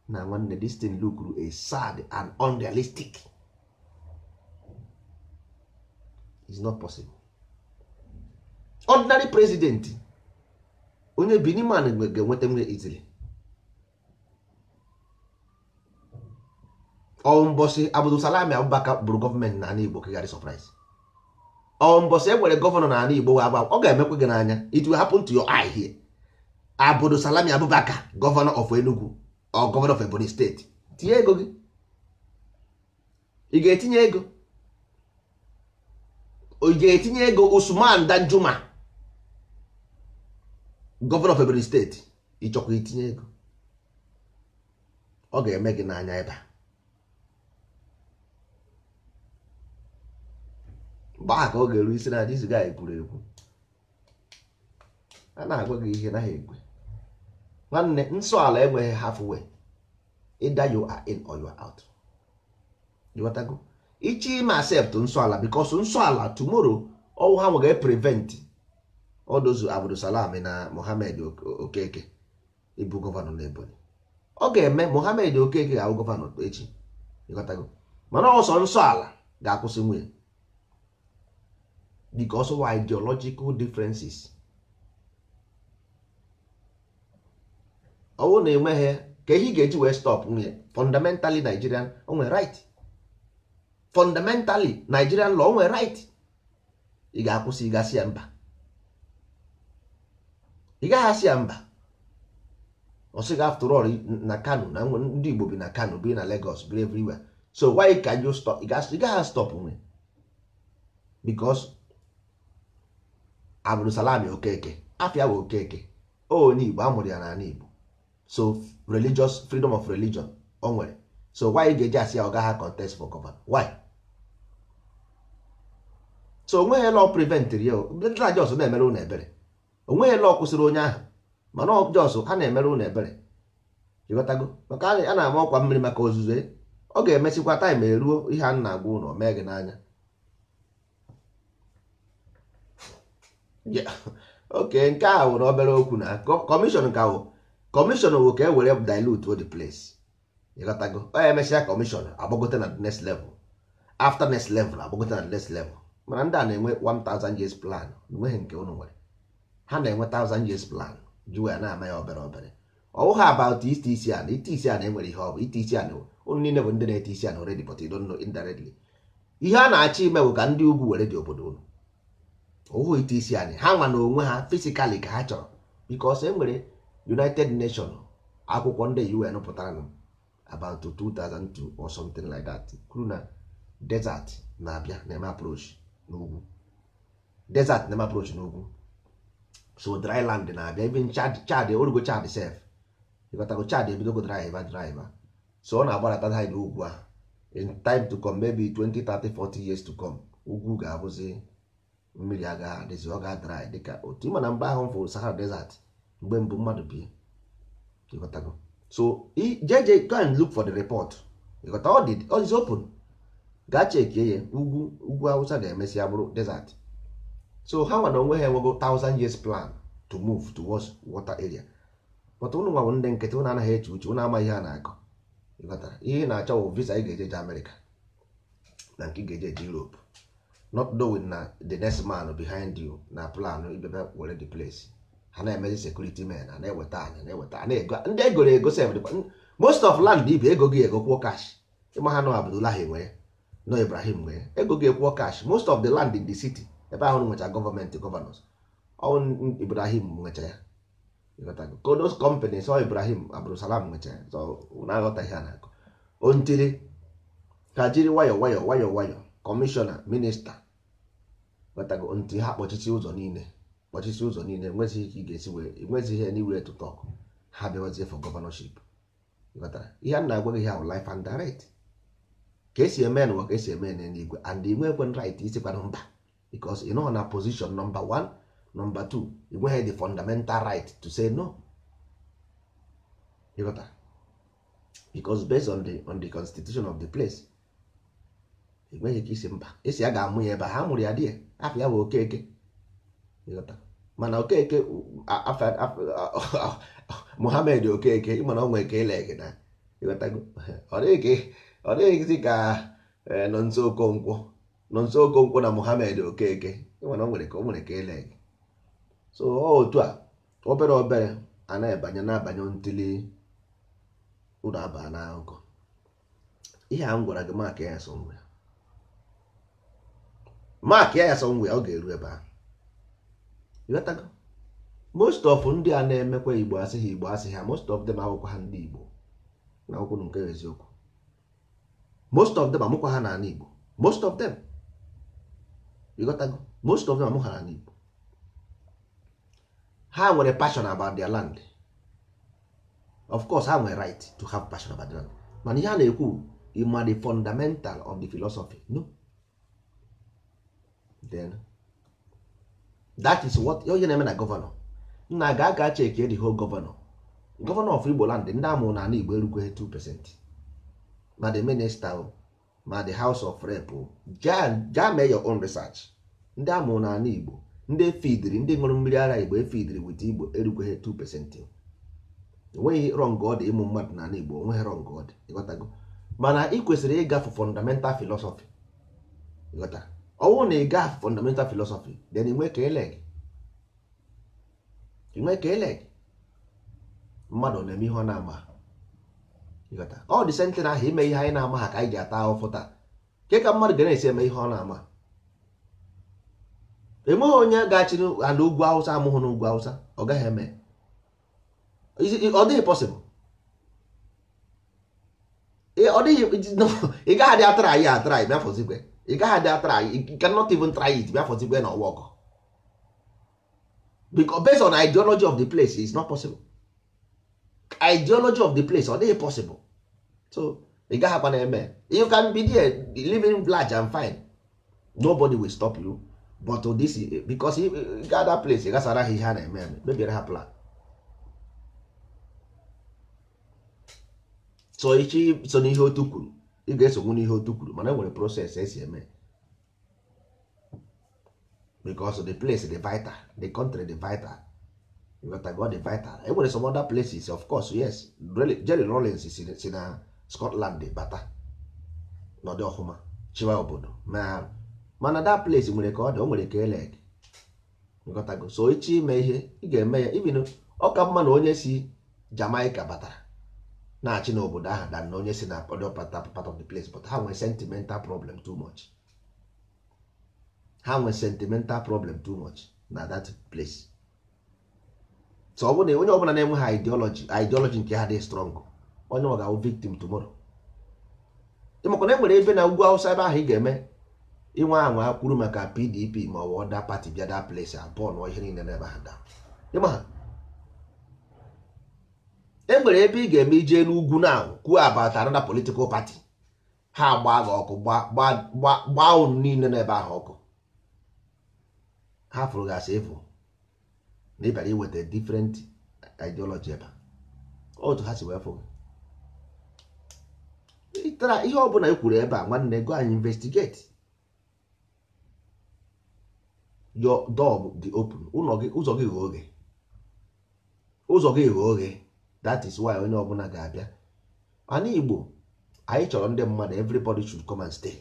Speaker 1: na nwanne. This thing look a sad and unrealistic. It's not possible. Ordinary president, onye Bini man ga-enweta nwe easily. Mbosi Abdulsalami Abubakar bụrụ gọọmenti na ala Igbo kegharị surprise. Mbosi enwere gọvanọ na ala Igbo ọ ga-emekwa gị n'anya. It will happen to your eye here. Abdulsalami Abubakar, governor of Enugu or governor of Ebonyi State. Tinye ego gị. Ị ga-etinye ego? Ị ga-etinye ego Usman Danjuma, governor of Ebonyi State? Ịchọkwa itinye ego? Ọ ga-eme gị n'anya ebe a. Gbaa ka ọ ga-eru isi na this guy kwuru ekwu. A na-agwa gị ihe naghị ekwe. Nwanne, nsọ ala enweghị halfway. Either you are in or you are out. You want to go? Ichi ime accept nsọ ala because nsọ ala tomorrow all ha will prevent all those Abdulsalami na Mohammed Okeke ibu gọvanọ na Ebonyi. Ọ ga-eme Mohammed Okeke ga-abụ gọvanọ echi. You got to go? Mana ọsọ nsọ ala ga-akwụsị nwunye because of ideological differences. Ọwụ na-enweghị ka ihe ga-eji wee stop nwunye. Fundamentally Nigerian onwe right. Fundamentally Nigerian law onwe right. Ị ga-akwụsị ịgasị ya mba. Ị gaghị asị ya mba. Ọsịga after all na Kano na ndị Igbo bi na Kano bi na Lagos bi everywhere. So why can you stop? Ị gaghị stop nwunye because Abdulsalami Okeke afia bụ Okeke onye Igbo amụrụ ya n'ala Igbo. So religious freedom of religion o nwere. So why ga-eji asị ya ọ gaghị contest for governor? Why? So onweghị law prevent ya. Ndị Jos na-emere unu ebere. Onweghị law kwụsịrị onye ahụ. Mana Jos ha na-emere unu ebere. Ịghọtago? Maka a na-ama ọkwa mmiri maka ozuzo. Ọ ga-emesikwa time eruo ihe a na-agwa unu mee gị n'anya. Okay, nke a wụrụ obere okwu na commission ka wụ. Commission wụ ka e were dilute the place. Ịghọtago? Ọ emesịa commission agbagote na next level. After next level agbagote na next level. Mana ndị a na-enwe 1000 years plan. Enweghị nke unu nwere. Ha na-enwe 1000 years plan. Jụọ ya na-ama ya obere obere. Ọwụ ha about ite isi a na-enwere ihe ọ bụ ite isi a na unu niile bụ ndị na-ete isi a na already but you don't know indirectly. Ihe a na-achọ ime bụ ka ndị ugwu were dị obodo unu. Owu ite isi anyị ha nwa na onwe ha physically ka ha chọrọ because e nwere United Nations akwụkwọ ndị UN pụtara about 2002 or something like that kwuru na desert na-abịa na-eme approach n'ugwu, desert na-eme approach n'ugwu, so dry land na-abịa, even Chad orugo Chad sef ịghọtago, Chad ebidogo driver, so ọ na-agbarata ha n'ugwu ahụ. In time to come, maybe 20, 30, 40 years to come, ugwu ga-abụzi mmiri agaghị adịzi, ọ ga-dry dịka otu ịma na mgbe ahụ mfụ Sahara Desert mgbe mbụ mmadụ bi ịghọtago. So JJ go and look for the report ịghọta, all is open, gaa chekie ya. Ugwu Hausa na-emesi abụrụ desert, so ha nwa na onwe ha enwego 1000 years plan to move towards water area, but ụnụ nwa bụ ndị nkịtị, ụnụ anaghị eche uche, ụnụ amaghị ihe a na-akọ ịghọtara. Ihe na-achọ bụ visa ị ga-eje America na nke ị ga-eje Europe, not knowing na the next man behind you na plan ibebe were the place. Ha na-emezi security men, ha na-eweta anya na-eweta ndị egoro ego sef. Most of land ibe ego gị ego kwụọ cash, ịma ha nọ Abdullahi nwere, nọ Ibrahim nwere, ego gị kwụọ cash. Most of the land in the city ebe ahụ nwecha gọọmenti governors, ọ Ibrahim nwecha ya ịghọtago, those companies ọ Ibrahim Abdulsalam nwecha ya. So na-aghọta ihe a na-akọ ontili ka jiri nwayọ kọmishọna minista ghọtago, ntị ha kpọchisi ụzọ niile, enwezighị ike ị ga-esi wee, enwezighị ihe n'iwe to talk, ha bịawazie for governorship ịghọtara. Ihe a na-agwa gị ha bụ life and direct, ka esi eme n'ụwa ka esi eme n'eluigwe, and ị nwekwen right isikwana mba, because ị nọ na position number 1, number 2, ị nweghị the fundamental right to say no ịghọtara, because based on the constitution of the place ị nweghị ike isi mba. Esi a ga-amụ ya ebe ha mụrụ ya, dị ya afọ ya bụ Okeke ịghọta, mana Okeke Mohammed Okeke ịma na ọ nwere ka ele na ịghọtago, ọ dịghịzi ka Nonso Okonkwo na Mohammed Okeke ịma na o nwere ka ele. So otu a obere a na-ebanye ntili ụlọ aba na akụkọ. Ihe a m gwara gị maka ya somewhere, ọ ga-eru ebe ahụ ịghọtago. Most of ndị a na-emekwa Igbo asị ha, most of them akwụkwọ ha ndị Igbo na akwụkwọ nke eziokwu, most of them amụkwa ha n'ala Igbo, most of them ịghọtago, most of them amụ ha n'ala Igbo. Ha nwere passion about their land, of course ha nwere right to have passion about their land, mana ihe a na-ekwu ịma the fundamental of the philosophy, no, then that is what onye na-eme na gọvanọ nna ga-aga chekie the whole gọvanọ of Igbo land. Ndị amụrụ n'ala Igbo erugweghị 2%, ma the minister ma the house of rep, ja mee your own research. Ndị amụrụ n'ala Igbo, ndị efidiri, ndị ṅụrụ mmiri ara Igbo efidiri with Igbo erugweghị 2%. Enweghị wrong ọ dị ịmụ mmadụ n'ala Igbo, onweghị wrong ọ dị ịghọtago, mana ị kwesịrị ịgafe fundamental philosophy ịghọta. Ọwụ na ịgafe fundamental philosophy, then inwe ka eleg mmadụ na-eme ihe ọ na-ama ịghọta. Ọ dị sentị ahụ ime ihe anyị na-ama ha ka anyị ji ata ahụfụ taa, ke ka mmadụ ga na-esi eme ihe ọ na-ama. Enweghị onye ga-achịrị ala ugwu Hausa amụhụ n'ugwu Hausa, ọ gaghị eme, ọ dịghị possible. Ọ dịghị, ị gaghị adị atara bịa fọzikwe, ị gaghị adị atara, you cannot even try it bịa fọzikwe na ọwa ọkọ, because based on ideology of the place is not possible. Ideology of the place ọ dịghị possible, so ị gaghị akwa na-eme. You can be there living large and fine, nobody will stop you, but this is because you got that place, ị gasara ha ihe a na-eme mebiere ha plan. So ichi so n'ihe otu kwuru, ị ga-esogbu n'ihe otu kwuru, mana enwere process esi eme, because the place the vital, the country the vital, you got to go the vital. Enwere some other places, of course, yes. Jerry Rawlings si na Scotland bata n'ọdị ọhụma chiwa obodo, mana that place nwere ka ọ dị, o nwere ka eleg, you got to go. So ichi ime ihe ị ga-eme ya, even ọ ka mma na onye si Jamaica batara na-achị n'obodo ahụ than na onye si na other part of the place, but ha nwere sentimental problem too much. Ha nwere sentimental problem too much na that place. So ọ bụ na onye ọbụla na-enwe ha ideology nke ha dị strong, onye ọ ga-awụ victim tomorrow. maka na enwere ebe na ugwu Awụsa ebe ahụ ị ga-eme inwe anwa kwuru maka PDP ma ọ bụ ọda pati bịa da place abụọ na ihe niile n'ebe ha da. Ịma enwere ebe ị ga-eme ije n'ugwu na kwuo about another political party, ha gbaa gị ọkụ gbaa unu niile n'ebe ahụ ọkụ, ha fụrụ gasị efu na ịbara iweta different ideology ebe otu ha si wee fụ ịtara ihe ọbụla i kwuru ebe a nwanne go and investigate. Your door dị open, ụzọ gị ghe oghe, ụzọ gị ghe oghe. That is why onye ọbụla ga-abịa. Ana Igbo anyị chọrọ ndị mmadụ, everybody should come and stay,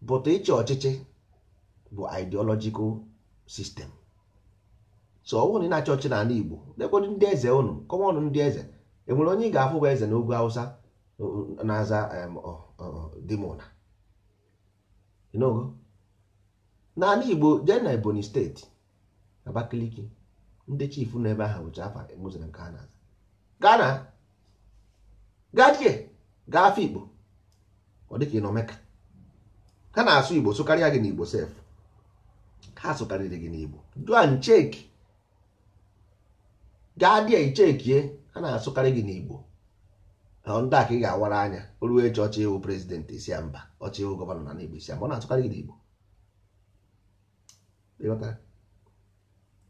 Speaker 1: but ịchị ọchịchị bụ ideological system. So ọ bụrụ na ị na-achọ ọchị n'ala Igbo, lekwadụ ndị eze ụnụ, kọmọnụ ndị eze. Enwere onye ị ga-afụ bụ eze n'ugwu Awụsa na-aza Dimona, n'ala Igbo jee na Ebonyi steeti, Abakaliki, ndị chifu n'ebe ahụ bụcha afa Muslim ka ha na-aza. Ghana gadie gaa afọ Igbo, ọ dịka ị nọ Meka. Ha na-asụ Igbo sụkarịa gị n'Igbo sef, ha sụkarịrị gị n'Igbo. Jụa ncheki gadie ichekie, ha na-asụkarị gị n'Igbo. Ndị a ka ị ga-awara anya ruo echi ọchị iwu prezident isi ya mba, ọchị iwu gọvanọ na Igbo isi ya mba, ọ na-asụkarị gị n'Igbo.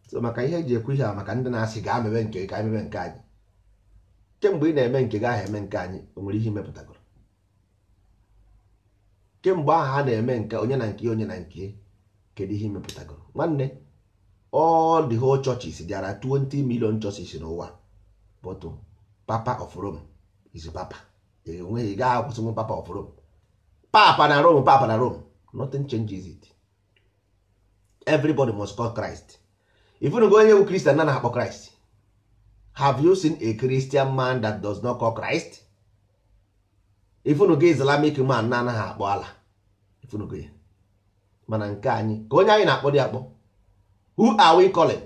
Speaker 1: So maka ihe eji ekwu ihe a maka ndị na-asị gaa mebe nke ka emebe nke anyị. Kemgbe ị na-eme nke gị ahụ eme nke anyị, o nwere ihe imepụtagoro. Kemgbe ahụ ha na-eme nke onye na nke onye na nke, kedu ihe imepụtagoro nwanne? All the whole churches, there are 20 million churches n'ụwa, but Papa of Rome is Papa. Enweghị gaa akwụsị Papa of Rome. Papa na Rome, Papa na Rome, nothing changes it. Everybody must call Christ. If you go onye Christian na na-akpọ Christ, have you seen a Christian man that does not call Christ? If you go Islamic man na anaghị akpọ Allah, if you go ya. Mana nke anyị ka onye anyị na-akpọ dị akpọ. Who are we calling?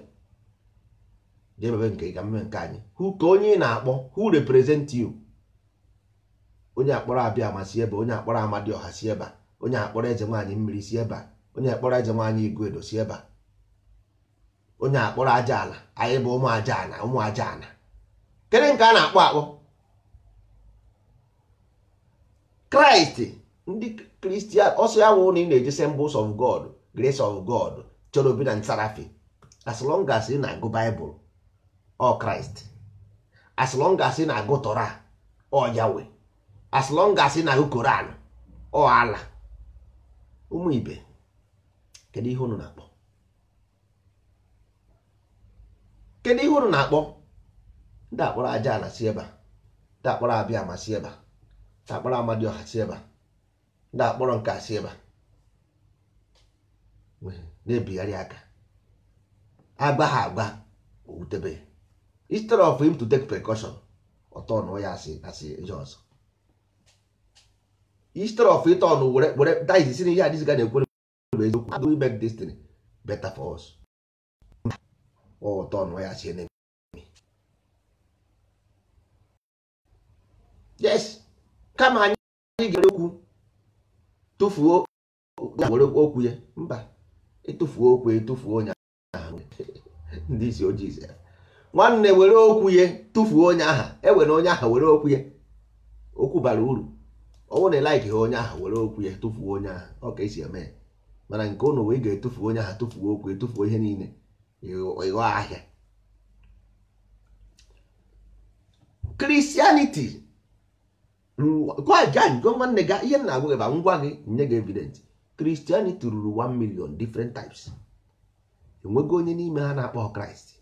Speaker 1: Jemebe nke ka mmemme nke anyị. Who ka onye na-akpọ? Who represent you? Onye akpọrọ abịa amasị ebe, onye akpọrọ Amadioha si ebe, onye akpọrọ eze nwaanyị mmiri si ebe, onye akpọrọ eze nwaanyị Igwedo si ebe, onye akpọrọ aja ala, anyị bụ ụmụ aja ana, ụmụ aja ana. Kedu nke a na-akpọ akpọ? Christ. Ndị Christian ọsọ ya wụ na ị na-eji symbols of God, grace of God, cherubim and seraphim. As long as ị na-agụ Bible or Christ, as long as ị na-agụ Torah or Yahweh, as long as ị na-agụ Quran or Allah. Ụmụ ibe, kedu ihe unu na-akpọ? Kedu ihe unu na-akpọ? Ndị akpọrọ aja ala si ebe, ndị akpọrọ abịa ama si ebe, ndị akpọrọ Amadioha si ebe, ndị akpọrọ nke a si ebe, na-ebigharị aka agba ha agba utebe. Instead of him to take precaution, ọtọ nọ ya asị ihe ọzọ. Instead of it on were that is ihe a this guy na-ekwu eziokwu. How do we make this thing better for us? Ọtọ nọ ya asị enemy. Yes, kama anyị ga-ere okwu tụfuo were okwu ya mba, ịtụfuo okwu ịtụfuo onye ahụ. Ndị isi ojii nwanne were okwu ya tụfuo onye aha, ewere onye aha were okwu ya. Okwu bara uru. Ọwụ na like ha onye aha were okwu ya tụfuo onye aha, ọ ka esi eme. Mana nke ụnụ wee ga-etufuo onye aha, tụfuo okwu, etufuo ihe niile, ịghọ ahịa. Christianity gwa jan go nwanne ga ihe na-agwa gị ba ngwa gị nye gị evidence. Christianity ruru 1 million different types. Enwego onye n'ime ha na-akpọ Christ?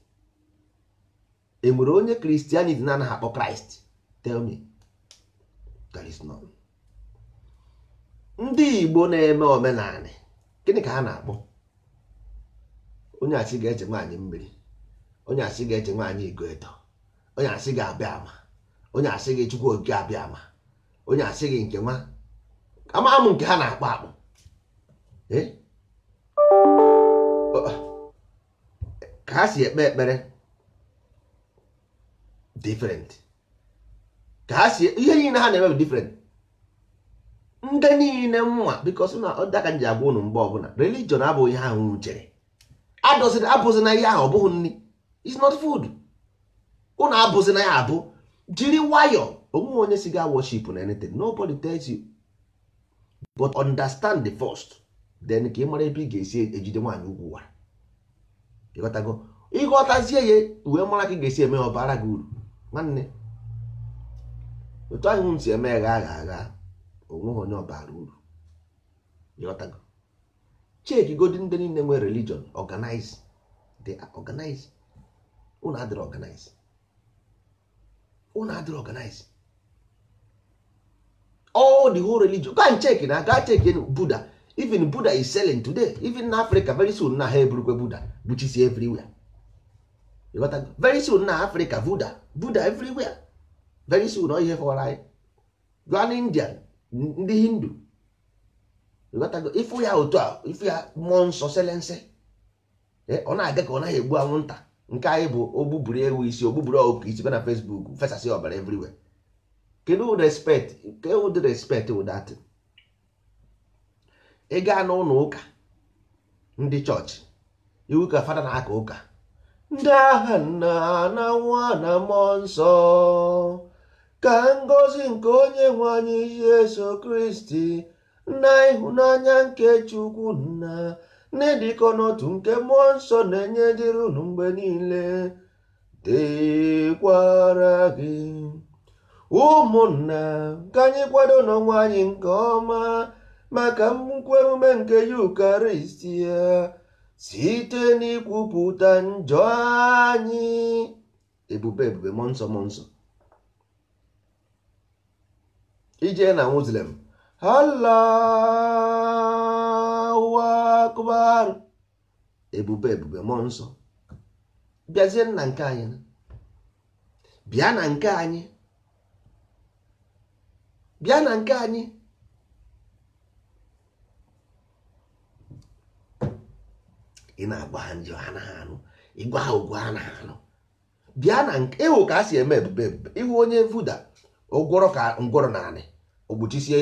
Speaker 1: Enwere onye Christianity na-anaghị akpọ Christ? Tell me. There is none. Ndị Igbo na-eme omenala gịnị ka ha na-akpọ? Onye asị ga-eche nwaanyị mmiri, onye asị ga-eche nwaanyị Igwedo, onye asị ga-abịa ama, onye asị gị Chukwu Okike abịa ama, onye asị gị nke nwa ama nke ha na-akpọ akpọ. Ka ha si ekpe ekpere different, ka ha si ihe niile ha na-eme different. ndị niile mma because na ọdaka nji agwa unu mgbe ọbụla religion abụghị ihe ahụ unu chere. Abụzi na ihe ahụ ọ bụghị nri, it's not food. Unu abụzi na ya abụ jiri nwayọ. Onwe onye si ga worship na anything, nobody tells you, but understand the first, then ka ị mara ebe ị ga-esi ejide nwaanyị ugwu ụwa. Ịghọtago? Ịghọtazie ya wee mara ka ị ga-esi eme ọbara gị uru nwanne. Otu ahụ m si eme agha onwe onye ọbara uru. Ịghọtago? Check godi ndị niile nwere religion organize, they are organized. Unu adịrị organize. Unu adịrị organize. All the whole religion, go and check na, go check in Buddha. Even Buddha is selling today. Even in Africa, very soon na ha eburukwe Buddha, which is everywhere. You got that? Very soon na Africa, Buddha everywhere. Very soon, all you hear for like, go an Indian, the Hindu. You got that? If we are if we are monster selling, ọ na-aga ka ọ naghị egbu anwụnta. Nke anyị bụ ogbuburu ewu isi, ogbuburu ọkụ isi na Facebook, fesasị ọbara everywhere. Kedu respect? Kedu respect with that? Ị gaa n'ụlọ ụka ndị chọọchị, iwu ka fada na-aka ụka, ndị agha nna na nwa na mmụọ nsọ, ka ngọzi nke onye nwe anyị Jesu Kristi na ịhụnanya nke Chukwu nna na-edikọ n'otu nke mmụọ nsọ na-enye dịrị unu mgbe niile dịkwara gị. Ụmụnna, ka anyị kwado n'onwe anyị nke ọma maka nkwa emume nke Eucharistia site n'ikwupụta njọ anyị. Ebube mmụọ nsọ. Ije na Muslim, Allahu Akbar. Ebube mmụọ nsọ. Bịazie na nke anyị, bịa na nke anyị. Bịa na nke anyị. Ị na-agba ha njọ ha na ha anụ, ịgwa ha ụgwọ ha na ha anụ. Bịa na nke ịhụ ka a si eme ebube. Ịhụ onye Buddha ụgwọrọ ka ngwọrọ na anị, ogbuchisie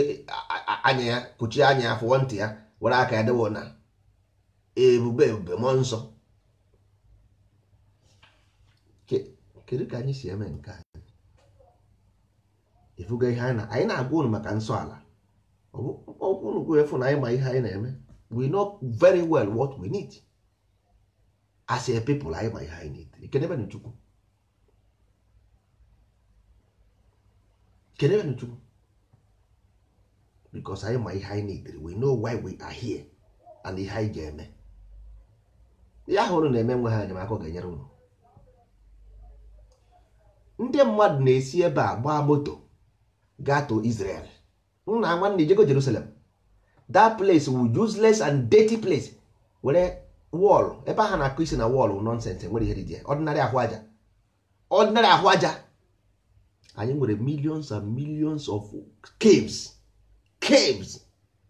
Speaker 1: anya ya, kpuchie anya ya, fụọ ntị ya, were aka ya dewo na ebube mmụọ nsọ. Kedu ka anyị si eme nke a? Ifuga ihe anyị na-agwa unu maka nsọ ala. Ọgwụ unu gwe efu na anyị ma ihe anyị na-eme. We know very well what we need. As a people, anyị ma ihe anyị need. Ikenebe n'Chukwu. Ikenebe n'Chukwu. Because anyị ma ihe anyị need. We know why we are here. And ihe anyị ga-eme. Ihe ahụ unu na-eme nwe ha enyemaka ga-enyere unu. Ndị mmadụ na-esi ebe a gbaa moto gaa to Israel. Nna nwanne ijego Jerusalem. That place will useless and dirty place. Were wall ebe ha na-akụ isi na wall nonsense nwere ihe dị there. Ordinary ahụ aja. Anyị nwere millions and millions of caves,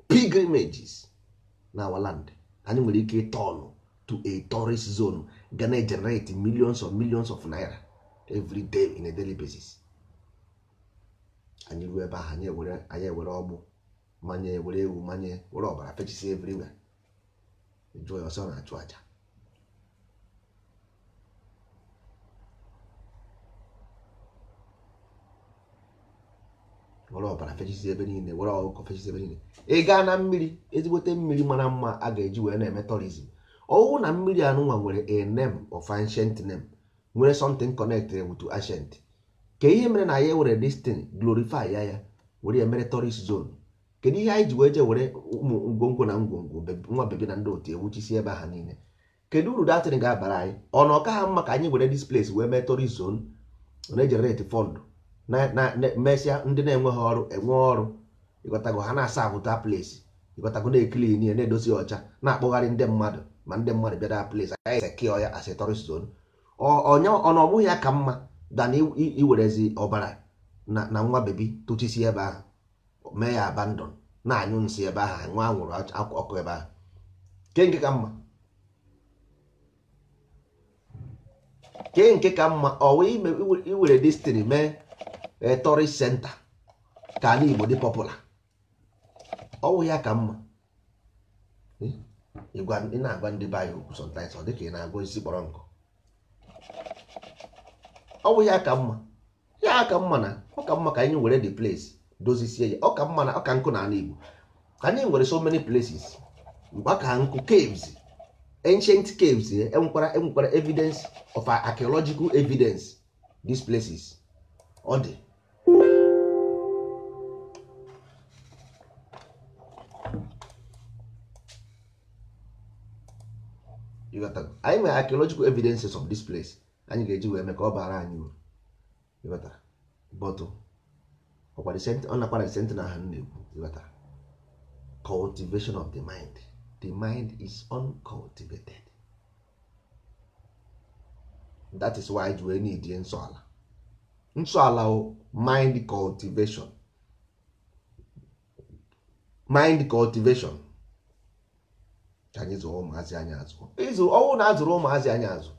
Speaker 1: pilgrimages na our land. Anyị nwere ike turn to a tourist zone gonna generate millions of naira every day in a daily basis. Anyị ruo ebe ahụ anyị ewere ọgbụ manye, ewere ewu manye, were ọbara fechisi everywhere. Enjoy ọsọ na-achụ aja. Were ọbara fechisi ebe niile, were ọkụkọ fechisi ebe niile. Ị gaa na mmiri, ezigbote mmiri mara mma a ga-eji wee na-eme tourism. Ọwụ na mmiri anụnwa nwere a name of ancient name, nwere something connected with ancient. Ka ihe mere na ya were this thing glorify ya were ya mere tourist zone. Kedu ihe anyị ji wee je were ụmụ ngwongwo na ngwongwo nwa bebi na ndị otu ewuchisi ebe ha niile? Kedu uru datịrị ga-abara anyị? Ọ na ọka ha mma ka anyị were this place wee mee tourist zone, na-ejerate fund na mesịa ndị na-enweghị ọrụ enwe ọrụ. Ịghọtago, ha na-asa abụta place. Ịghọtago, na-ekili ihe na-edozi ọcha, na-akpọgharị ndị mmadụ, ma ndị mmadụ bịara place anyị sekio ya as a tourist zone. Ọ na ọmụghị ya ka mma dan iwerezi ọbara na nwa bebi tụchisi ebe ahụ, mee ya abandon, na-anyụ nsị ebe ahụ, nwa anwụrụ ọkụ ebe ahụ. Ke nke ka mma? Ke nke ka mma ọwa iwere destiny mee tourist center ka ala Igbo dị popular. ọwụ ya ka mma. Ị na-agwa ndị be anyị okwu sometimes ọ dị ka ị na-agwa isi kpọrọ nkụ. Ọwụ ya ka mma, ya ka mma, na ọ ka mma ka anyị were the place dozisie ya. Ọ ka mma na ọ ka nkụ na ala Igbo ka anyị nwere so many places mgbe ka nkụ caves, ancient caves, enwekwara evidence of archaeological evidence these places ọ dị. Anyị nwere archaeological evidences of this place anyị ga-eji wee mee ka ọ bara anyị uru. But ọ nakwara sent na ha na-ekwu cultivation of the mind. The mind is uncultivated. That is why we need nsọala. Nsọala mind cultivation. Mind cultivation. Ka anyị zụrụ ụmụazị anyị azụ. Ọnwụ na azụrụ ụmụazị anyị azụ.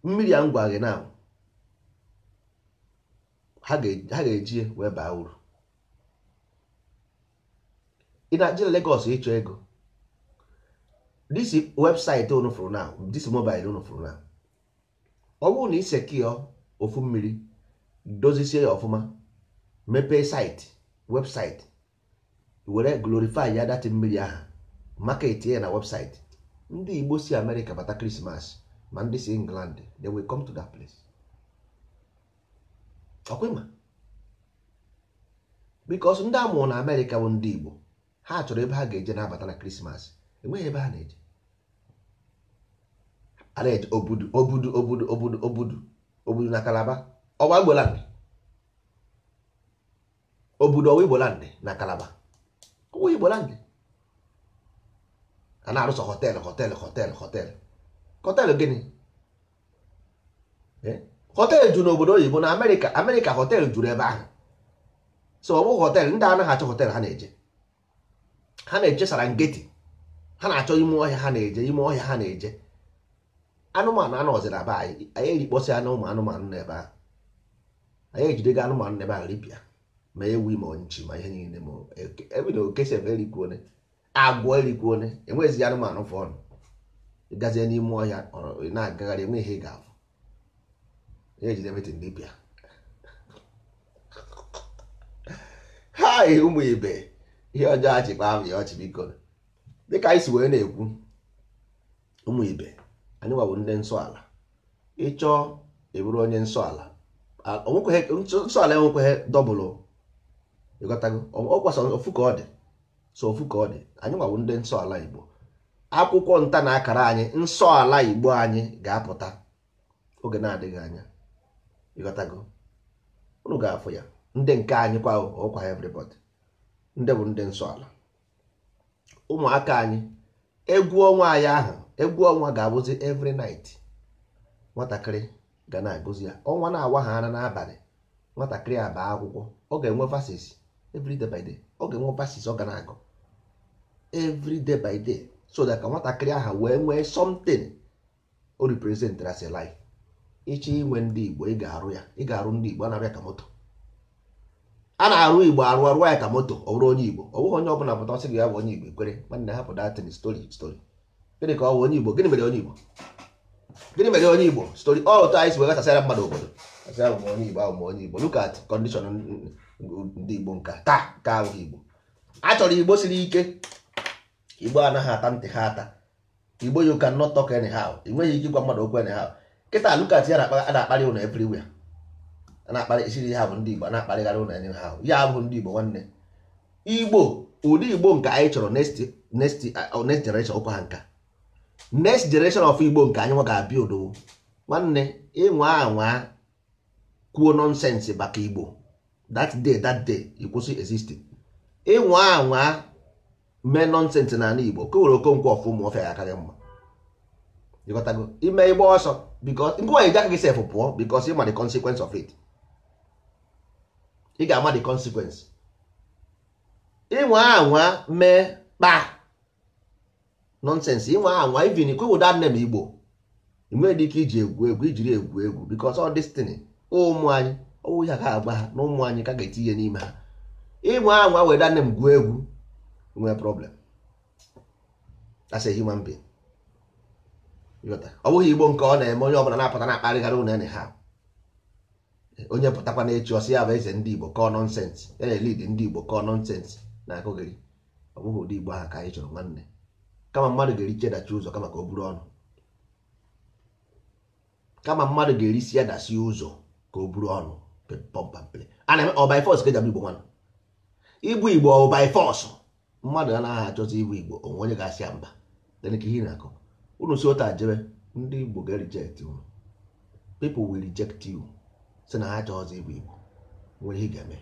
Speaker 1: Mmiri a ngwa gị na ha ga-eji wee baa uru. Ị na-eje Lagos ịchọ ego, this website unu fụrụ now, this mobile unu fụrụ now, ọ bụrụ na ị secure ofu mmiri dozisie ya ọfụma, mepee site website, were glorify ya data mmiri ahụ, market ya na website, ndị Igbo si America bata Christmas ma ndị si England, they will come to that place. Ọkwema, because ndị amụrụ na America bụ ndị Igbo, ha chọrọ ebe ha ga-eje na-abata na Christmas, enweghị ebe ha na-eje. A na-eje obudu na Calabar, ọwa Igboland, obudu ọwa Igboland na Calabar, ọwa Igboland. A na-arụsọ họteelụ gịnị? Họteelụ juru n'obodo oyibo na Amerịka, họteelụ juru ebe ahụ. So ọ bụ họteelụ, ndị anaghị achọ họteelụ ha na-eje Serengeti, ha na-achọ ime ọhịa ha na-eje. Anụmanụ anọzi na be anyị erikpọsị ya na ụmụ anụmanụ n'ebe ahụ. Anyị ejidego anụmanụ n'ebe ahụ ripịa ma ewu ma nchi ma ihe niile, ma ebe na okesef erikwuone, agwọ erikwuone, enwezi anụmanụ fọnụ. Ịgazie n'ime ọhịa na-agagharị, enwe ihe ị ga-afụ. Ihe ejide meti ripịa. Hai ụmụ ibe, ihe ọjọọ achịkpa ahụ ya ọchị biko. Dịka anyị si wee na-ekwu, ụmụ ibe, anyị nwabụ ndị nsọala. Ịchọọ eburu onye nsọala, nsọala enwekweghị dọbụlụ, ịghọtago, ọ kwasa ofu ka ọ dị. So ofu ka ọ dị, anyị nwabụ ndị nsọala Igbo. Akwụkwọ nta na akara anyị nsọala Igbo anyị ga-apụta oge na-adịghị anya, ịghọtago, unu ga-afụ ya. Ndị nke anyị kwa ọkwa everybody, ndị bụ ndị nsọala. Ụmụaka anyị, egwu ọnwa anyị ahụ, egwu ọnwa ga-abụzi every night. Nwatakịrị ga na-agụzi ya, ọnwa na-awa ha ara n'abalị, nwatakịrị aba akwụkwọ, ọ ga-enwe verses every day by day, ọ ga-enwe verses ọ ga na-agụ every day by day, so that ka nwatakịrị ahụ wee nwee something o represent as a life. Ịchị inwe ndị Igbo, ị ga-arụ ya, ị ga-arụ ndị Igbo. A na-arụ ya ka moto, a na-arụ Igbo arụ ya ka moto. Ọ bụrụ onye Igbo, ọ bụghị onye ọbụla pụta ọsị gị ya bụ onye Igbo kwere nwanne, hapụ datin story. Gịnị ka ọ bụ onye Igbo? Gịnị mere onye Igbo? Gịnị mere onye Igbo? Story all time si wee gasasịra mmadụ obodo, asịra bụ onye Igbo, ahụ ma onye Igbo. Look at condition ndị Igbo nka taa ka ahụghị Igbo. A chọrọ Igbo siri ike. Igbo anaghị ata ntị ha ata. Igbo you cannot talk anyhow. I nweghị ike ịgwa mmadụ okwu anyhow. Kịta look at ya na-akparị ụlọ everywhere. A na-akparị isiri ha bụ ndị Igbo, a na-akparịgharị ụlọ anyhow. Ya bụ ndị Igbo nwanne. Igbo, ụdị Igbo nke anyị chọrọ next generation ụkwa ha nka. Next generation of Igbo nke anyị nwa ga-abịa odo nwanne. Ịnwa anwa kwuo nonsense baka Igbo, that day ịkwụsị existing. Ịnwa anwa mee nonsense na ala Igbo, ka were Okonkwo ọfụ ụmụ ọfịa akarị mma. Ịghọtago, ime Igbo ọsọ because nke nwaanyị jaka gị sef pụọ, because ịma the consequence of it. Ị ga-ama the consequence. Ịnwa anwa mee kpa nonsense, ịnwa anwa even ikwewoda nne m Igbo, inwe dị ike iji egwu ijiri egwu because all this thing ụmụ anyị ọwụ ya ga-agba ha na ụmụ anyị ka ga-etinye n'ime ha. ịnwe anwa weda nne m gụọ egwu nwee problem as a human being. Ọ bụghị Igbo nke ọ na-eme onye ọbụla na-apụta na-akparịgara ụnụ ene ha onye pụtakwa na-echi ọsị ya bụ eze ndị Igbo kọọ nọnsensị ya na-elid ndị Igbo kọọ nọnsensị na akụgịrị. Ọ bụghị ụdị Igbo ahụ ka anyị chọrọ nwanne, kama mmadụ ga-eri chedachi ụzọ kama ka o buru ọnụ, kama mmadụ ga-erisi ya dasi ụzọ ka o buru ọnụ. A na-eme ọ by force ka eji abụ Igbo nwanne. Igbu Igbo ọ by force, mmadụ anaghị achọzi igbu Igbo, onwe onye ga-asị ya mba. Then ka ihe na-akọ unu si ụta jebe, ndị Igbo ga-reject unu. People will reject you sị na ha achọghịzi igbu Igbo. Nwere ihe ga-eme,